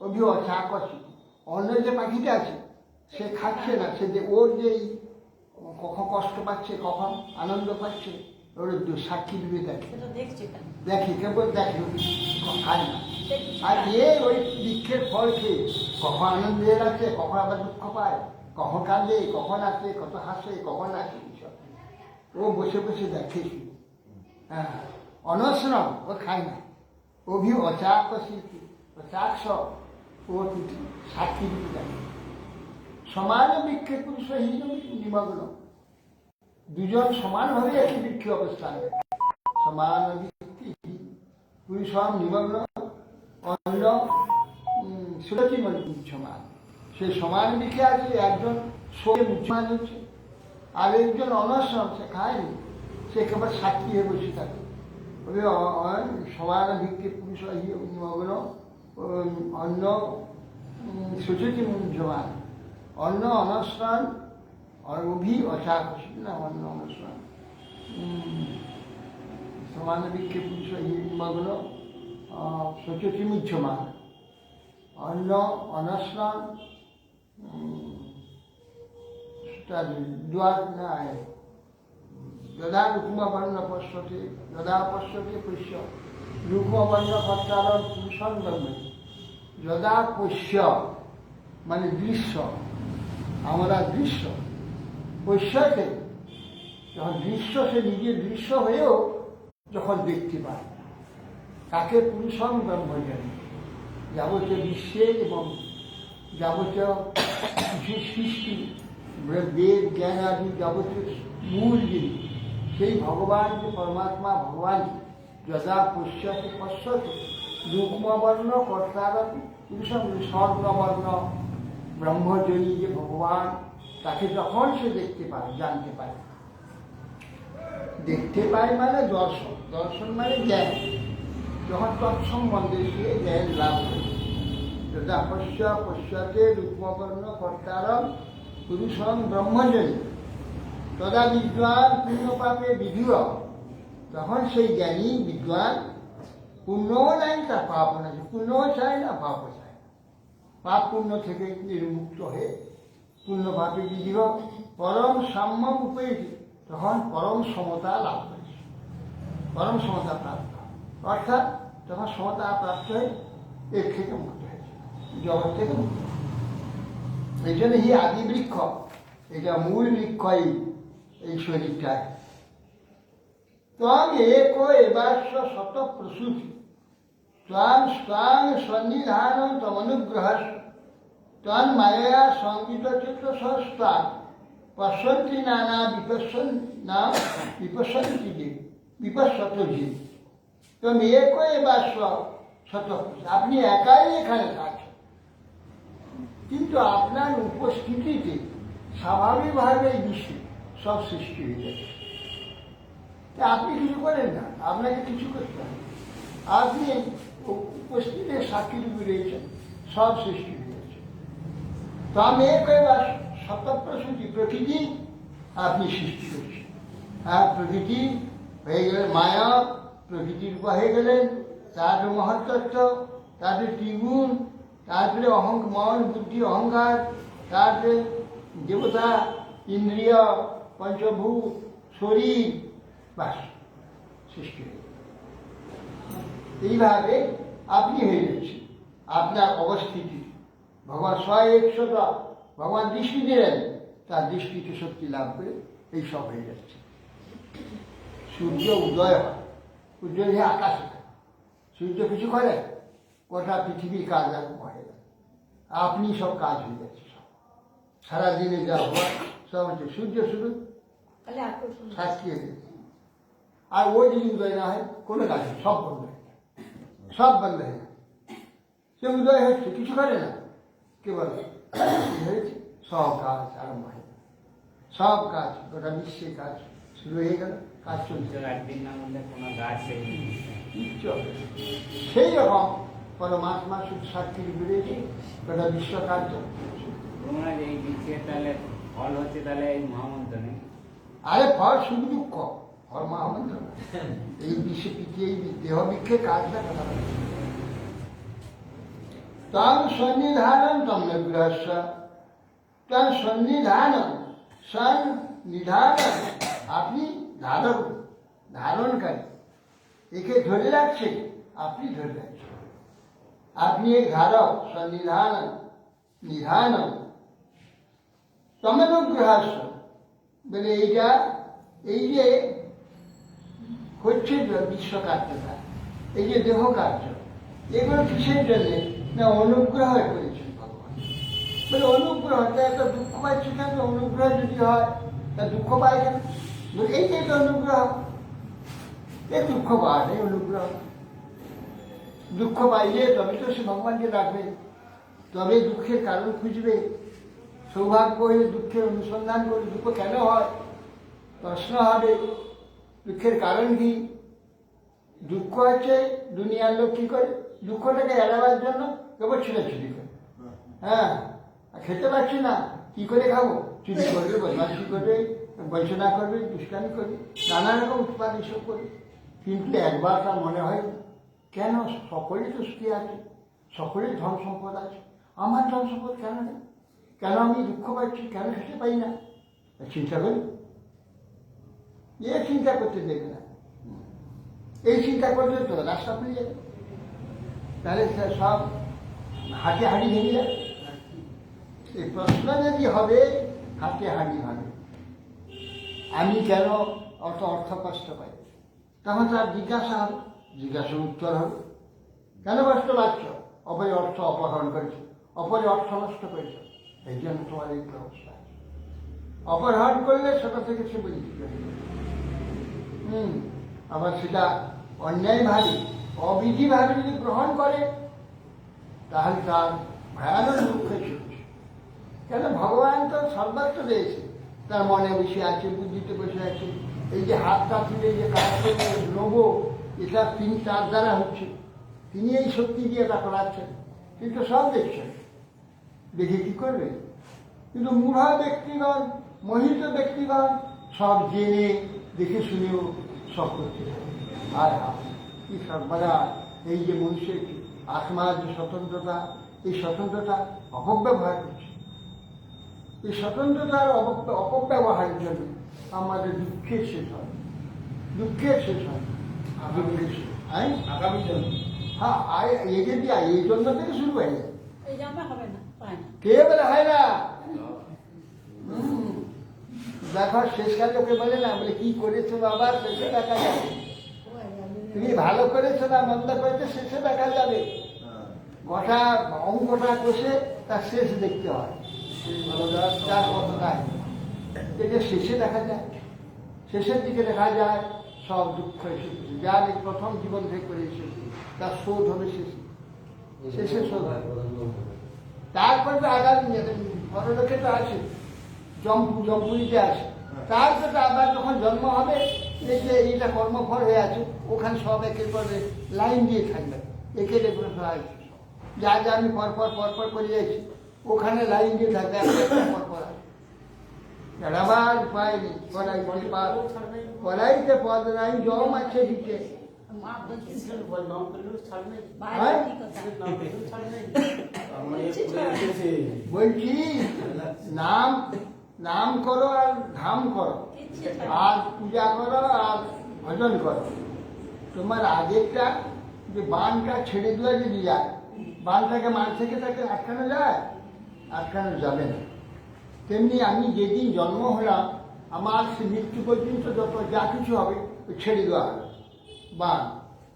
অভিবাসী আকর্ষিত। অন্য যে পাখিটা আছে সে খাচ্ছে না, সে যে ওর যে কখন কষ্ট পাচ্ছে, কখন আনন্দ পাচ্ছে, ওর সাক্ষী দিবে দেখে, কেবল দেখে, খায় না। আর এ ওই বৃক্ষের ফল খেয়ে কখন আনন্দ হয়ে যাচ্ছে, কখন আবার দুঃখ পায়, কখন কাঁদে, কখন আসে, কত হাসে, কখন আসে, ও বসে বসে দেখে। হ্যাঁ, অনশ্রম, ও খায় না। অচাক শিল্পী, অচাক ও সাক্ষী দিতে দেখে। সমান বৃক্ষের পুরুষ নিমগ্ন, দুজন সমানভাবে একই বৃক্ষে অবস্থান, সমান বৃক্ষি পুরুষ নিমগ্ন অন্য সুরতি সমান। সে সমান বৃক্ষে আছে, একজন শোকে মুখ্যমান হচ্ছে, আর একজন অনশ্রম, সে খায়নি, সে কেবল সাক্ষী হয়ে বসে থাকে। সমান বৃক্ষে পুরুষ নিমগ্ন অন্ন সুচুতি মুঞ্জমান, অন্ন অনস্নান অভি অচাকসি না অন্ন অনস্নান সমান বিক্ষে পুরুষ মগ্ন সুচুতি মুঞ্জমান, অন্ন অনস্নান দ্বার নাই যদা রুক্মবর্ণ পশ্যতে যদা পশ্যতে পুষ্য রুক্মবর্ণ ভট্টারণ পুরুষণ ব্রহ্ম যদা পশ্য মানে দৃশ্য, আমরা দৃশ্য পশ্যতে যখন দৃশ্য সে নিজের দৃশ্য হয়েও যখন দেখতে পায় তাকে পুরুষণ ব্রহ্মজ্ঞানী। যাবতীয় বিশ্বের এবং যাবতীয় কিছু সৃষ্টি বেদ জ্ঞান আদি যাবতীয় মূল জিনিস সেই ভগবান যে পরমাত্মা ভগবান যদা পশ্যতে পশ্যতে রুক্মবর্ণ কর্তার পুরুষম স্বর্ণবর্ণ ব্রহ্মজনী যে ভগবান তাকে যখন সে দেখতে পায় জানতে পায়, দেখতে পায় মানে দর্শন, দর্শন মানে জ্ঞান, যখন তৎসম্বন্ধে সে জ্ঞান লাভ করে যদা পশ্য পশ্যতে রুক্মবর্ণ কর্তারম পুরুষম ব্রহ্মজনী তদা বিদ্বান পুণ্য পাপে বিধিও, তখন সেই জ্ঞানী বিদ্বান পুণ্যও নাই তার পাপও নাই, পুণ্যও চায় না পাপও চায়, পাপ পুণ্য থেকে নির্মুক্ত হয়ে পুণ্য পাপে বিধিও পরম সাম্য উপেক্ষি, তখন পরম সমতা লাভ করেছে, পরম সমতা প্রাপ্ত, অর্থাৎ তখন সমতা প্রাপ্ত হয়ে এর থেকে মুক্ত হয়েছে, জগৎ থেকে মুক্ত। এই জন্য এই আদি বৃক্ষ, এটা মূল বৃক্ষই এই শরীরটায়। ত্বং এক এবাস্য শত প্রসূতি ত্বং স্বাং সন্নিধান তমনুগ্রহ ত্বং মায়া সঙ্গীত চিত্ত সস্তাং পশ্যন্তি নানা বিপশ্যন্তি যে বিপশ্যত যে ত্বং এক এবাস্য শত প্রসূতি, আপনি একাই এখানে থাকেন কিন্তু আপনার উপস্থিতিতে স্বাভাবিকভাবে এই বিশ্বে সব সৃষ্টি হয়ে যাচ্ছে। আপনি কিছু করেন না, আপনাকে কিছু করতে হবে, আপনি উপস্থিতির সাক্ষী রূপে রয়েছেন, সব সৃষ্টি হয়ে যাচ্ছে। তো আমি একবার শতপ্রসূতি প্রকৃতি আপনি সৃষ্টি করছেন, আর প্রকৃতি হয়ে গেলেন মায়া, প্রকৃতির রূপ হয়ে গেলেন, তার মহত্তত্ব, তাদের ত্রিগুণ, তারপরে মন বুদ্ধি অহংকার, তারপরে দেবতা ইন্দ্রিয় পঞ্চভূত শরীর, বাস সৃষ্টি হয়ে এইভাবে আপনি হয়ে যাচ্ছেন। আপনার অবস্থিতি ভগবান 100 ভগবান দৃষ্টি দিলেন, তার দৃষ্টিতে শক্তি লাভ করে এই সব হয়ে যাচ্ছে। সূর্য উদয় হয়, সূর্য হয়ে আকাশে, সূর্য কিছু করে, গোটা পৃথিবীর কাজ আরম্ভ হয়ে যায়, আপনি সব কাজ হয়ে যাচ্ছে, সব সারাদিনে যা হওয়ার সব হচ্ছে সূর্য শুধু সাক্ষী হয়ে গেছে। আর ওই যদি উদয় না হয় কোনো কাজ নেই, সব বন্ধ হয়ে যায়, সব বন্ধ হয়ে যায়। সে উদয় হচ্ছে কিছু করে না, কেবল হয়েছে সব কাজ আরম্ভ হয়ে গেল, সব কাজ গোটা বিশ্বের কাজ শুরু হয়ে গেল, কাজ চলছে। একদিন না বললে কোনো গাছ সেই রকম পরমাত্মা শুধু সাক্ষী বেরিয়েছে গোটা বিশ্ব কার্য। এই বিশ্বের তাহলে ফল হচ্ছে তাহলে এই মহামন্ত্র নেই, আরে ফল শুধু দুঃখ, ফল মহামন্ত্র না। এই বিশ্বে পিছিয়ে এই দেহ বৃক্ষের কাজটা কথা বলছে। তং সন্নিধানম তম নিগ্রহস্য, তং সন্নিধানম সন্নিধান, আপনি ধারক, ধারণকারী, একে ধরে রাখছে, আপনি ধরে রাখছেন, আপনি এক ধারক, সন্নিধান নিধান তমনুগ্রহস্য, বলে এইটা এই যে হচ্ছে বিশ্ব কার্যটা, এই যে দেহ কার্য, এগুলো কিসের জন্যে না অনুগ্রহ করেছেন ভগবান। বলে অনুগ্রহটা একটা দুঃখ পাচ্ছে কেন, অনুগ্রহ যদি হয় তা দুঃখ পায় কেন, এই যে অনুগ্রহ, এই দুঃখ পাওয়া নেই অনুগ্রহ, দুঃখ পাইলে তবে তো সে ভগবানকে ডাকবে, তবে দুঃখের কারণ খুঁজবে, সৌভাগ্য হয়ে দুঃখের অনুসন্ধান করে দুঃখ কেন হয় প্রশ্ন হবে, দুঃখের কারণ কি, দুঃখ হচ্ছে দুনিয়ার লোক কি করে দুঃখটাকে এড়াবার জন্য কেবল ছিঁড়াছিড়ি করে। হ্যাঁ, আর খেতে পারছি না, কি করে খাবো? চুরি করবে, বদমাশি করবে, বঞ্চনা করবে, দুষ্টামি করবে, নানা রকম উৎপাদ এসব করবে। কিন্তু একবার তার মনে হয় কেন সকলেই তো সুখী আছে, সকলেই ধন সম্পদ আছে, আমার ধন সম্পদ কেন নেই? কেন আমি দুঃখ পাচ্ছি, কেন খেতে পাই না? চিন্তা করি, চিন্তা করতে দেবে না। এই চিন্তা করলে তো রাস্তা খুলে যাবে, তাহলে সব হাতে হাড়ি ভেঙে যাবে। এই প্রশ্ন যদি হবে, হাতে হাড়ি হবে, আমি কেন অত অর্থ কষ্ট পাই? তখন তার জিজ্ঞাসা হবে, জিজ্ঞাসার উত্তর হবে, কেন কষ্ট পাচ্ছ? অপরে অর্থ অপহরণ করেছে, অপরে অর্থ নষ্ট করেছে, এই জন্য তোমার এই অবস্থা। অপহরণ করলে সেটা থেকে সে বুঝতে পারে। আবার সেটা অন্যায়ভাবে, অবিধিভাবে যদি গ্রহণ করে, তাহলে তার ভয়ানক দুঃখে ছুটছে। কেন ভগবান তো সর্বত্র রয়েছে, তার মনে বসে আছে, বুদ্ধিতে বসে আছে। এই যে হাতটা তুলে যে কাজ করছে, লোগো, এটা তিনি তার দ্বারা হচ্ছে, তিনি এই শক্তি দিয়ে এটা করাচ্ছেন, কিন্তু সব দেখছেন, দেখে কি করবে? কিন্তু মূঢ় ব্যক্তিগণ, মোহিত ব্যক্তিগণ সব জেনে দেখে শুনেও সব করতে হবে। আর কি সর্বদা এই যে মনুষ্যের আত্মার যে স্বতন্ত্রতা, এই স্বতন্ত্রতা অপব্যবহার করছে। এই স্বতন্ত্রতার অপব্যবহারের জন্য আমাদের দুঃখের শেষ হয়, দুঃখের শেষ হয়, দুঃখের শেষ হয় আগামী জন্ম। হ্যাঁ, এই জন্ম থেকে শুরু হয়ে যায়। এই জন্মে হবে না, পায় না। কে বলে হয় না? দেখো শেষকালে ওকে বলে না, বলে কি করেছো বাবা, শেষে দেখা যাবে। তুমি ভালো করেছো না মন্দ করেছো, শেষে দেখা যাবে। গোটা অঙ্কটা কষে তার শেষ দেখতে হয়, তার কথা নাই, এটা শেষে দেখা যায়। শেষের দিকে দেখা যায় সব দুঃখ এসেছে, যার এই প্রথম জীবন থেকে করে এসেছে তার শোধ হবে শেষে, শেষে শোধ হয়। তারপরে তো আগামী পরলোকে তো আছে, জম্পুরিতে আছে, তারপরে আবার যখন জন্ম হবে, এই যে এইটা কর্মফল হয়ে আছে, ওখানে সব একের পর লাইন দিয়ে থাকবে, একের যা যা আমি পরপর করে যাচ্ছি, ওখানে লাইন দিয়ে থাকবে, পরপর আবার উপায় নেই, কড়াইতে পদ নাই, জম আছে দিকে। বলছি নাম করো আর ধাম করো, আর পূজা করো আর ভজন করো। তোমার আগেরটা যে বানটা ছেড়ে দেওয়া যদি যায়, বানটাকে মার থেকে তাকে আটকানো যায়? আটকানো যাবে না। তেমনি আমি যেদিন জন্ম হলাম, আমার সে মৃত্যু পর্যন্ত যত যা কিছু হবে ছেড়ে দেওয়া হবে, বান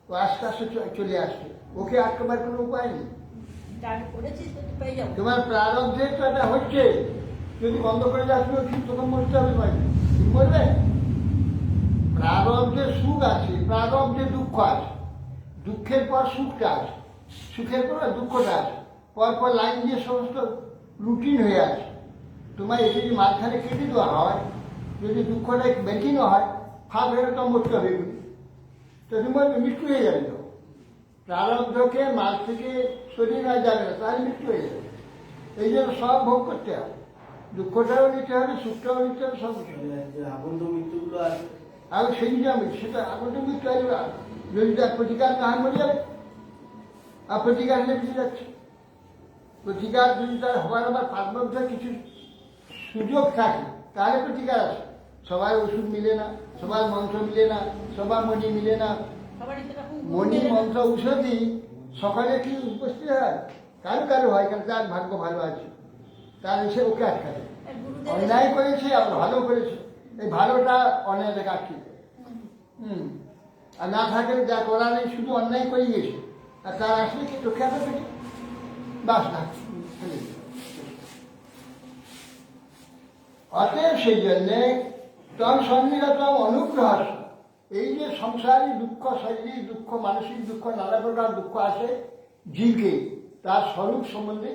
ও আস্তে আস্তে চলে আসছে, ওকে আটকাবার কোনো উপায় নেই। তোমার প্রারব্ধে তো এটা হচ্ছে, যদি বন্ধ করে যাচ্ছ তখন মরতে হবে, মরবে। প্রারব্ধে সুখ আছে, প্রারব্ধে দুঃখ আছে, দুঃখের পর সুখটা আছে, সুখের পর দুঃখটা আছে, পরপর লাইন দিয়ে সমস্ত রুটিন হয়ে আছে। তোমার এটি যদি মাঝখানে কেটে দেওয়া হয়, যদি দুঃখটা বেশি না হয়, ফাঁক হয়ে তো মরতে হবে, তো তোমার মৃত্যু হয়ে যাবে। তো প্রারব্ধকে মাঝ থেকে সরিয়ে নেওয়া যাবে না, তাহলে মৃত্যু হয়ে যাবে। এই জন্য সব ভোগ করতে হবে, দুঃখটাও নিতে হবে, সুখটাও নিতে হবে, সব আবন্ধ মৃত্যুগুলো আছে, আর সেই যাবে, সেটা আগত মৃত্যু আসবে। যদি তার প্রতিকার না হয় মরে যাবে, আর প্রতিকার হলে কিছু যাচ্ছে। প্রতিকার যদি তার হবার তার মধ্যে কিছু সুযোগ থাকে, তাহলে প্রতিকার আছে। সবার ওষুধ মিলে না, সবার মন্ত্র মিলে না, সবার মণি মিলে না। মণি মন্ত্র ঔষধি সকালে কি উপস্থিত হয়? কারো কারো হয়, কারণ তার ভাগ্য ভালো আছে, তার এসে ওকে আটকাবে। অন্যায় করেছে আর ভালো করেছে, এই ভালোটা অন্যায়টাকে আটকে দেয়। আর না থাকলে যা করার নেই, শুধু অন্যায় করে গেছে, আর তার আসলে কি চোখে আসে পেটে বাস না। অতএব সেই জন্যে তম সন্নিরতম অনুগ্রহ, এই যে সংসারী দুঃখ, শারীরিক দুঃখ, মানসিক দুঃখ, নানা প্রকার দুঃখ আসে জীবকে তার স্বরূপ সম্বন্ধে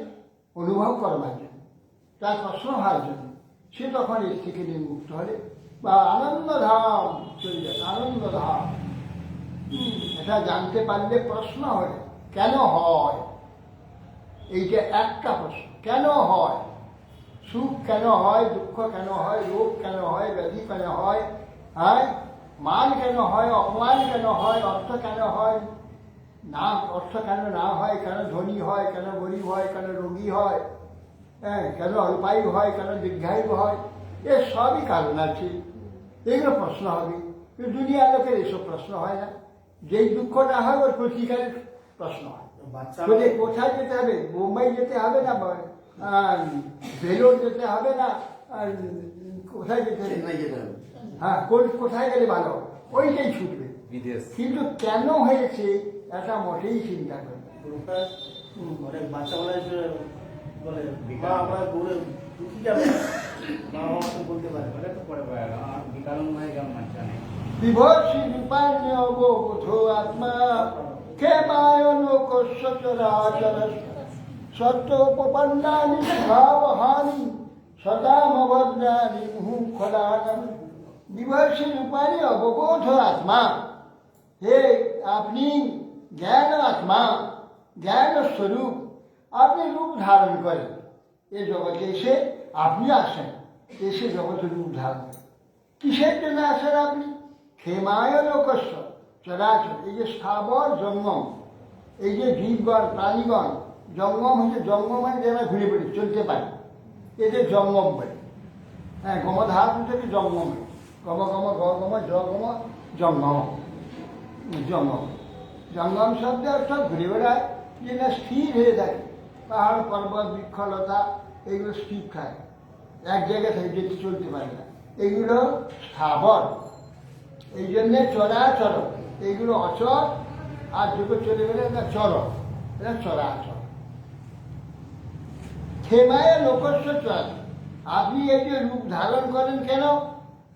অনুভব করবার জন্য, তার প্রশ্ন হওয়ার জন্য, সে তখন এর থেকে নির্মুক্ত হলে বা আনন্দধাম চলে যাবে। আনন্দধাম এটা জানতে পারলে, প্রশ্ন হলে কেন হয়? এই যে একটা প্রশ্ন, কেন হয়? সুখ কেন হয়, দুঃখ কেন হয়, রোগ কেন হয়, ব্যাধি কেন হয়, হ্যাঁ, মান কেন হয়, অপমান কেন হয়, অর্থ কেন হয় না, অর্থ কেন না হয়, কেন ধনী হয়, কেন গরিব হয়, কেন রোগী হয়, হ্যাঁ, কেন অল্পায়ু হয়, কেন দীর্ঘায়ু হয়, এর সবই কারণ আছে। এগুলো প্রশ্ন হবে, কিন্তু দুনিয়ার লোকের এসব প্রশ্ন হয় না। যেই দুঃখ না হয় ওর প্রতিকারের প্রশ্ন হয়। বাচ্চা বলে কোথায় যেতে হবে? মুম্বাই যেতে হবে না, ভেলোর যেতে হবে না, আর কোথায় যেতে হবে? চেন্নাই যেতে হবে। হ্যাঁ, কোথায় গেলে ভালো হবে? ওইটাই ছুটবে। বিদেশ। কিন্তু কেন হয়েছে এটা মোটেই চিন্তা করবে। অনেক বাচ্চা বলে মা আমরা গৌড়ে দুঃখী কেন, মা বাবা তো বলতে পারে। বলে তো পড়ে পারে আর বিকালন হয়ে গেল বাচ্চা নেই। বিভর্ষি রূপাণ্য বোধ আত্মা ক্ষেমায়ন কোশ্য চরাচর সত্যোপন্নানি ভাবহানি সদামভদ্রানি মুখদানম। বিভর্ষি রূপাণী অববোধ আত্মা, হে আপনি জ্ঞান আত্মা, জ্ঞান স্বরূপ, আপনি রূপ ধারণ করেন। এ জগতে এসে আপনি আসেন, এসে জগতে রূপ ধারণ করেন। কিসের জন্য আসেন আপনি? ক্ষেমায় লোকস্য চরাচর, এই যে স্থাবর জঙ্গম, এই যে জীবগণ প্রাণীগণ, জঙ্গম হচ্ছে জঙ্গম মানে যারা ঘুরে বেড়ে চলতে পারে, এদের জঙ্গম বলে। হ্যাঁ, গমধাতু থেকে জঙ্গম, গম গম গ গম জ গম জঙ্গম, জঙ্গম। জঙ্গম শব্দে অর্থাৎ ঘুরে বেড়ায়, যে না স্থির হয়ে থাকে। পাহাড় পর্বত বৃক্ষলতা এগুলো স্থির থাকে, এক জায়গায় থেকে যেতে চলতে পারে না, এগুলো স্থাবর। এই জন্যে চরাচর, এইগুলো অচর, আর যেগুলো চলে গেলে না চর, এটা চরাচর। ক্ষেমায় লোকস্য চর, আপনি এই যে রূপ ধারণ করেন কেন?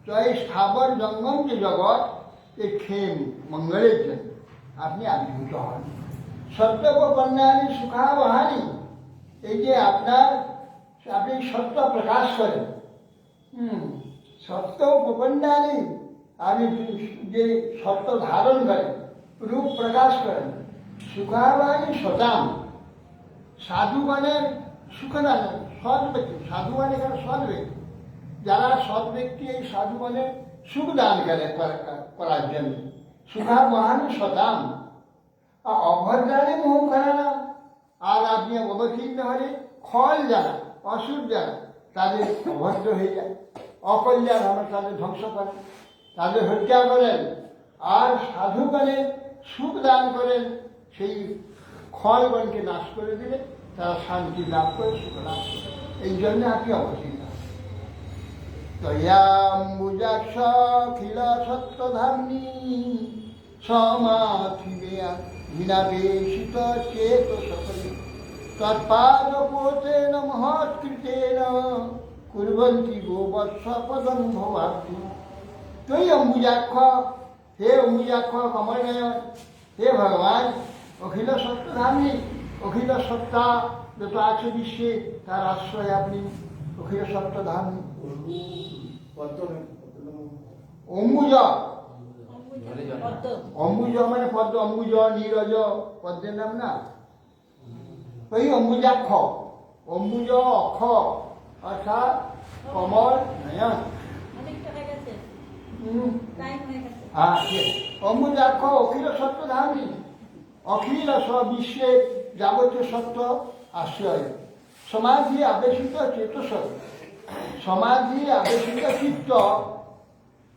তো এই স্থাবর জঙ্গম যে জগৎ, এই ক্ষেম মঙ্গলের জন্য আপনি আবির্ভূত হন। সত্যপন্যানি সুখাবহানি, এই যে আপনি সত্য প্রকাশ করেন, সত্য উপন্যানি, আপনি যে সত্য ধারণ করেন, রূপ প্রকাশ করেন। সুখাবহানি সতাম, সাধুগণের সুখদান, সৎ ব্যক্তি, সাধুগণ এখানে সৎ ব্যক্তি, যারা সৎ ব্যক্তি এই সাধুগণের সুখ দান করার জন্য। সুখাবহানি সতাম, আর অভদ্রাণী মোহ খারাপ, আর আপনি অবতীর্ণ হলে খল যারা, অসুর যারা, তাদের অভদ্র হয়ে যায়, অকল্যাণ আমরা তাদের ধ্বংস করেন, তাদের হত্যা করেন। আর সাধুগণের সুখ দান করেন, সেই খলগণকে নাশ করে দিলে তারা শান্তি লাভ করে, সুখ লাভ করে। এই জন্য আপনি অবতীর্ণ। তয়াম্বুজাক্ষিল সত্যধাম্নি সমাধিবেয়া বিনাবেশিত চেত সকলে তৎপাদপোতেন মহৎকৃতেন কুর্বন্তি গোবৎসপদং ভবাব্দি। তুই অম্বুজাক্ষ, হে অম্বুজাক্ষ কমলনয়ন, হে ভগবান অখিল সত্যধামী, অখিল সত্তা যত আছে বিশ্বে তার আশ্রয় আপনি, অখিল সত্যধামী। অম্বুজ, অম্বুজ মানে পদ্ম, অম্বুজ নীরজ পদ্মের নাম না, ওই অম্বুজাক্ষ, অম্বুজ অক্ষ অর্থাৎ কমল নয়ন। অম্বুজাক্ষ অখিল সত্যধামী, অখিল বিশ্বে যাবতীয় সত্য আশ্রয়। সমাধি আবেশিত চেতস, সমাধি আবেশিত চিত্ত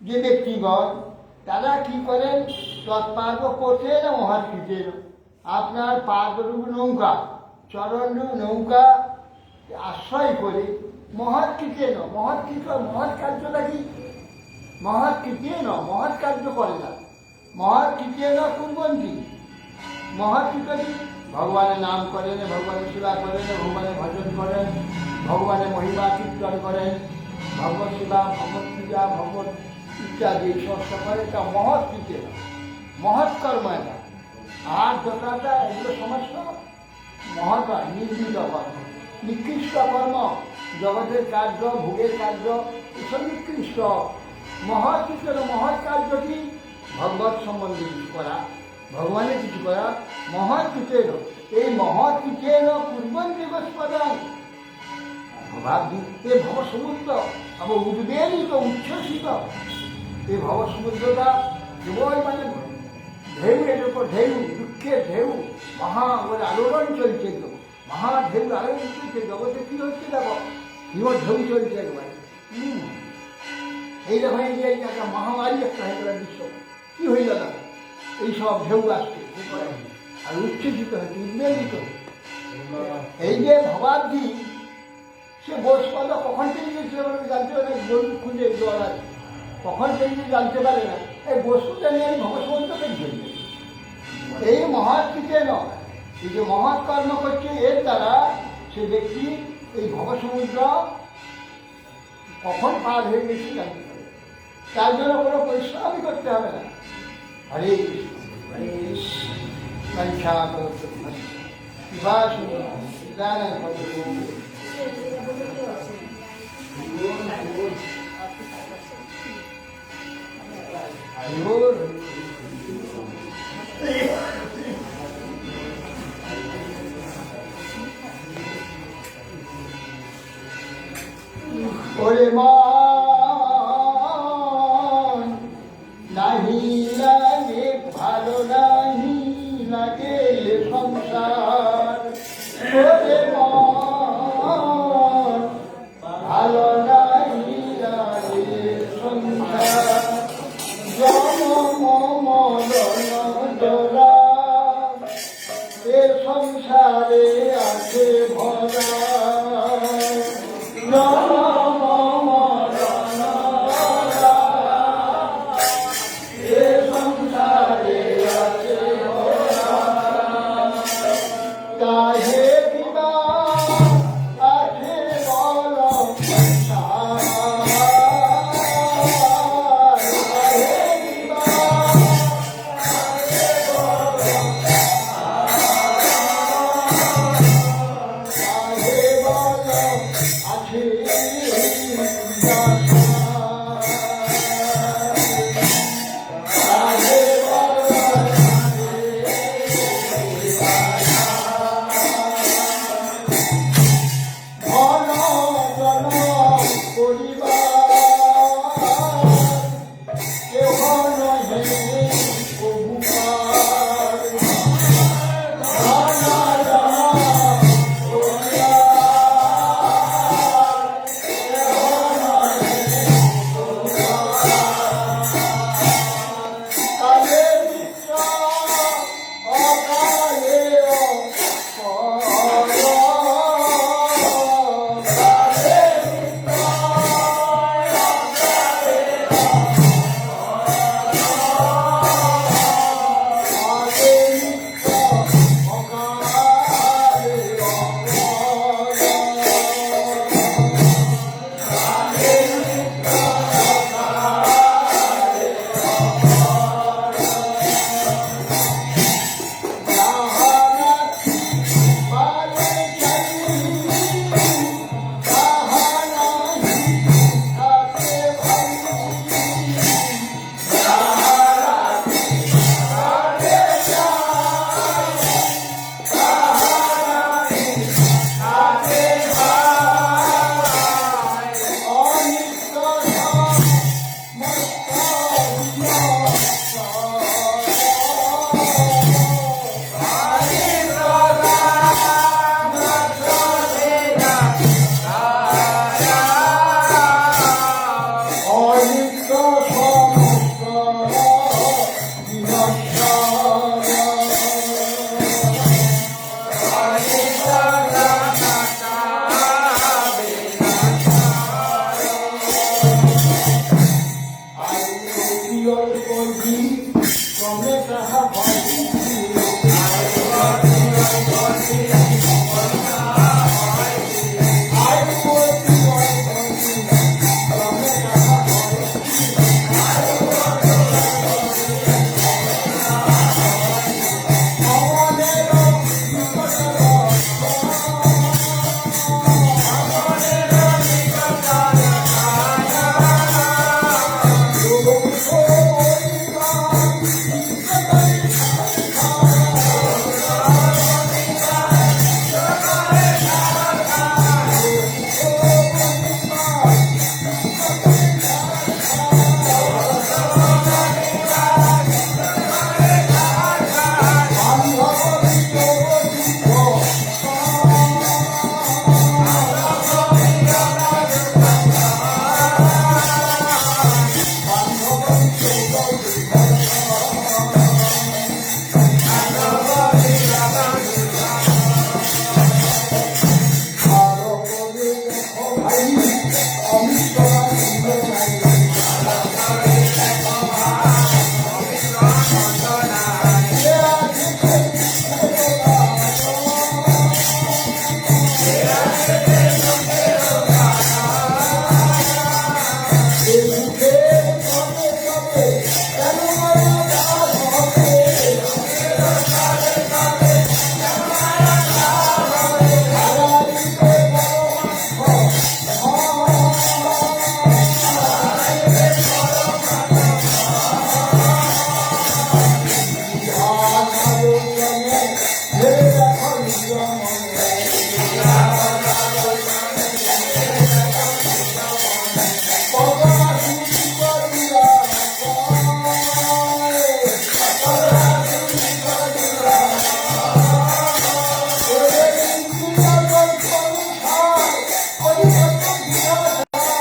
যে ব্যক্তিগণ, তারা কি করেন? তৎপাদ পথের মহৎকৃতের, আপনার পাদরূপ নৌকা, চরণরূপ নৌকা আশ্রয় করে মহৎকৃতেন, মহৎকৃত, মহৎ কার্যটা কি? মহৎকৃতেন, মহৎ কার্য করে না, মহৎকৃতেন কুর্বন্তি, মহৎকৃত কি? ভগবানের নাম করেন, ভগবানের সেবা করেন, ভগবানের ভজন করেন, ভগবানের মহিমা কীর্তন করেন, ভগবত সেবা, ভগবত পূজা, ভগবত ইত্যাদি সব করে, এটা মহৎ কৃতেন, মহৎ কর্ম এটা। আর যথাটা এগুলো সমস্ত মহৎ নির্মিত কর্ম, নিকৃষ্ট কর্ম, জগতের কার্য, ভোগের কার্য, এসব নিকৃষ্ট। মহৎ কৃতেন, মহৎ কার্য কি? ভগবত সম্বন্ধে করা, ভগবানের কিছু করা মহৎ কৃতেন, এই মহৎ কৃতেন পূর্বন্তে গোস্পদান ভাবি এ ভবসমুদ্র আমার উদ্বেলিত উচ্ছ্বসিত, এই ভবসমুদ্রটা কেবল মানে ঢেউয়ের ওপর ঢেউ, দুঃখের ঢেউ, মহা ওর আলোড়ন চলছে, মহা ঢেউ আলোড়ন চলছে, জগতে কি হচ্ছে দেখো, বিমর ঢেউ চলছে একবারে। এই দেখো এই যে একটা মহামারী একটা হয়ে গেল বিশ্ব, কি হয়ে গেল এইসব ঢেউ আসছে আর উচ্ছ্বসিত হচ্ছে, উদ্বেলিত। এই যে ভবাব্দি সে বোসপদ কখন থেকে গেছিল জানতে পারে না, গরু খুঁজে জল আছে কখন থেকে জানতে পারে না, এই বস্তুটা নিয়ে এই ভবসমুদ্রকে ঘিরবে। এই মহৎ কৃতে নয়, এই যে মহৎ কর্ম করছে এর দ্বারা সে ব্যক্তি এই ভবসমুদ্র কখন পার হয়ে গেছে জানতে পারে, তার জন্য কোনো পরিশ্রমই করতে হবে না। হরে ওরে মান নাহি লাগে ভালো, নাহি লাগে সংসার, ওরে মান ভালো নাহি লাগে সংসার, জনম মরণ জোড়া এ সংসারে আছে ভরা,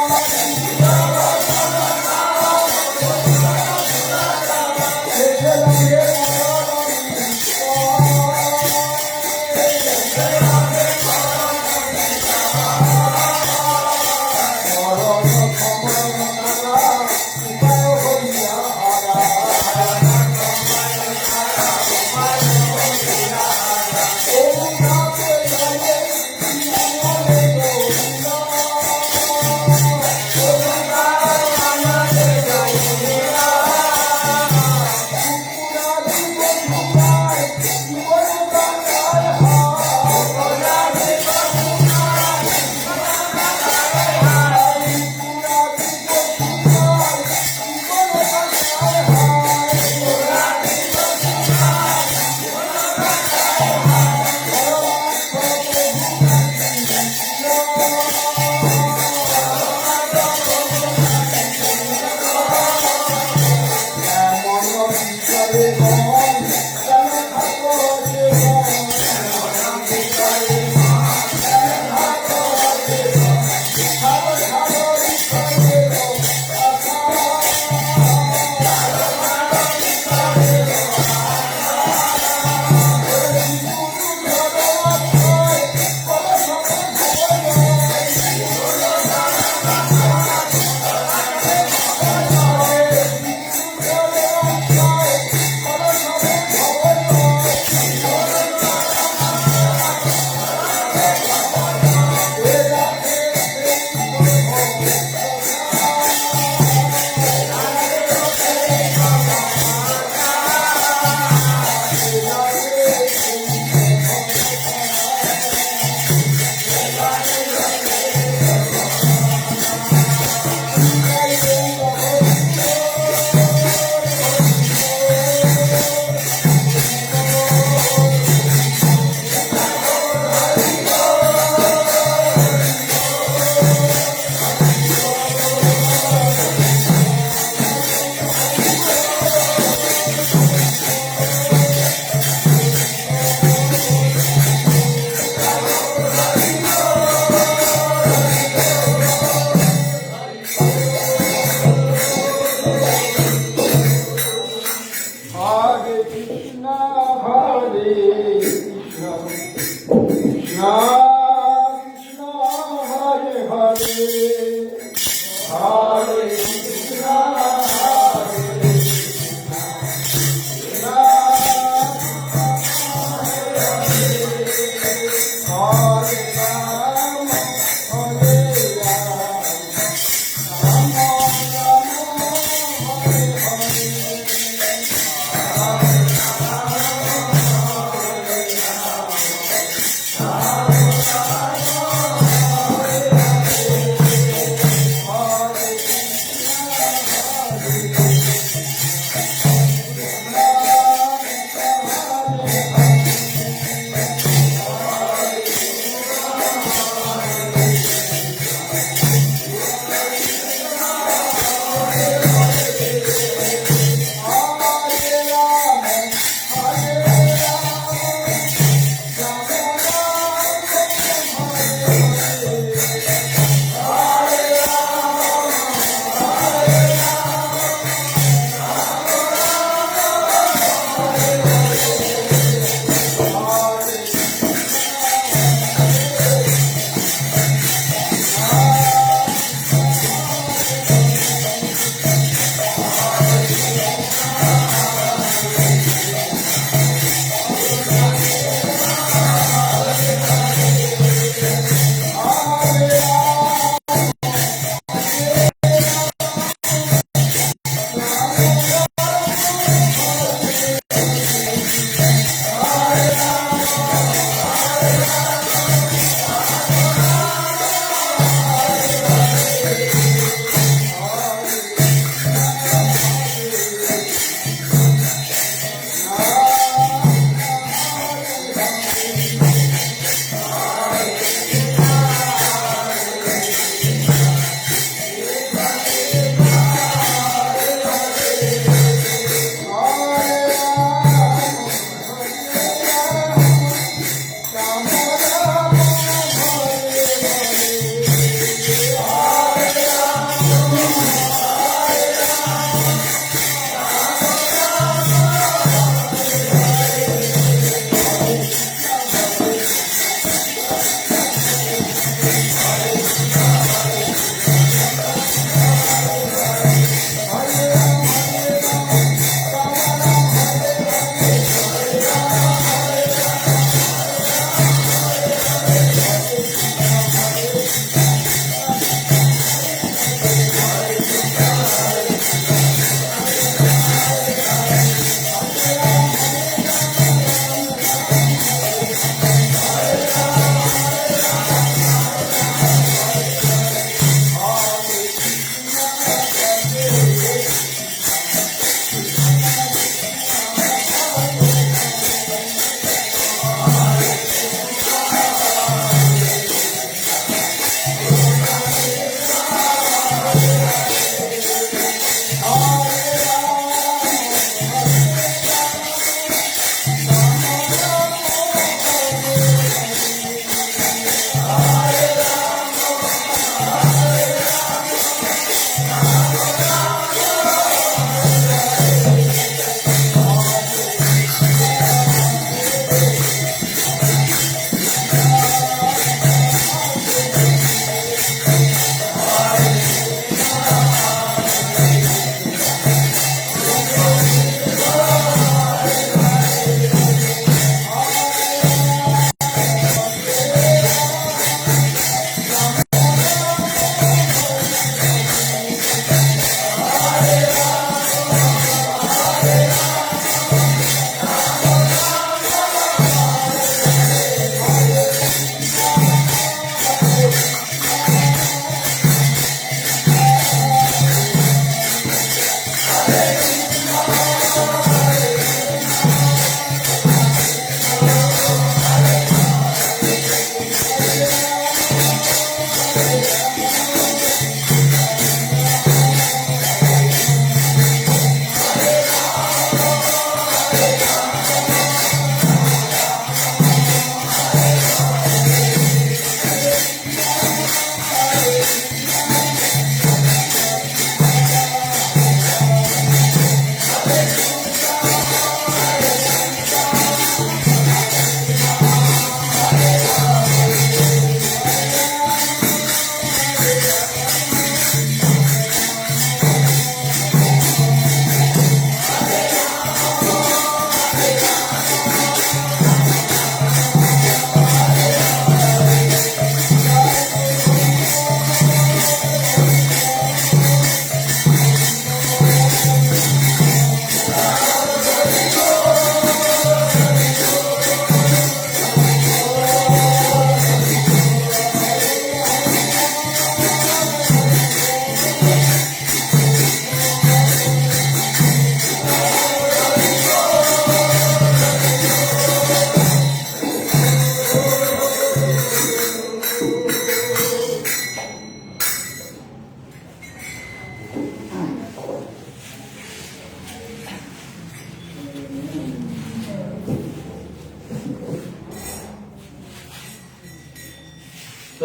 Hare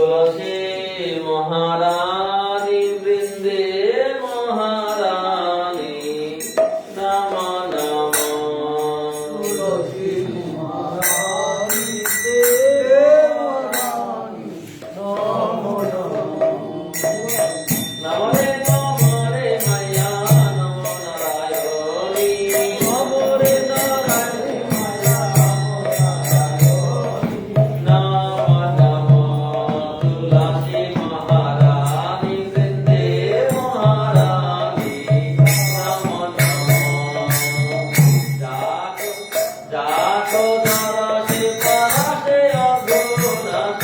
তুলসী মহারানী বৃন্দে মহারানী নম নম তুলসী মহারানী নমরে নমরে মায়া নম নারায়ণী নমরে নারায়ণী মায়া নম নম তুলসী মহারানী বৃন্দে মহারানী নম নম জাতো ধরসে পরসে অগুণাত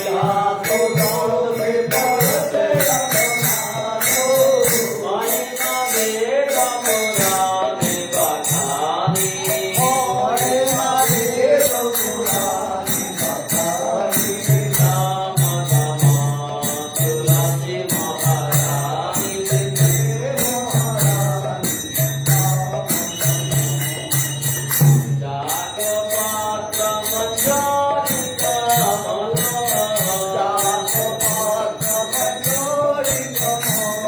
জাতো ধরসে পরসে মহিমা বেদ পুরাণে বাখানি মহিমা বেদ পুরাণে বাখানি নাম নম তুলসী মহারানী বৃন্দে মহারানী জাত পাত্র মঞ্জরি কমল জাত পাত্র মঞ্জরি কমল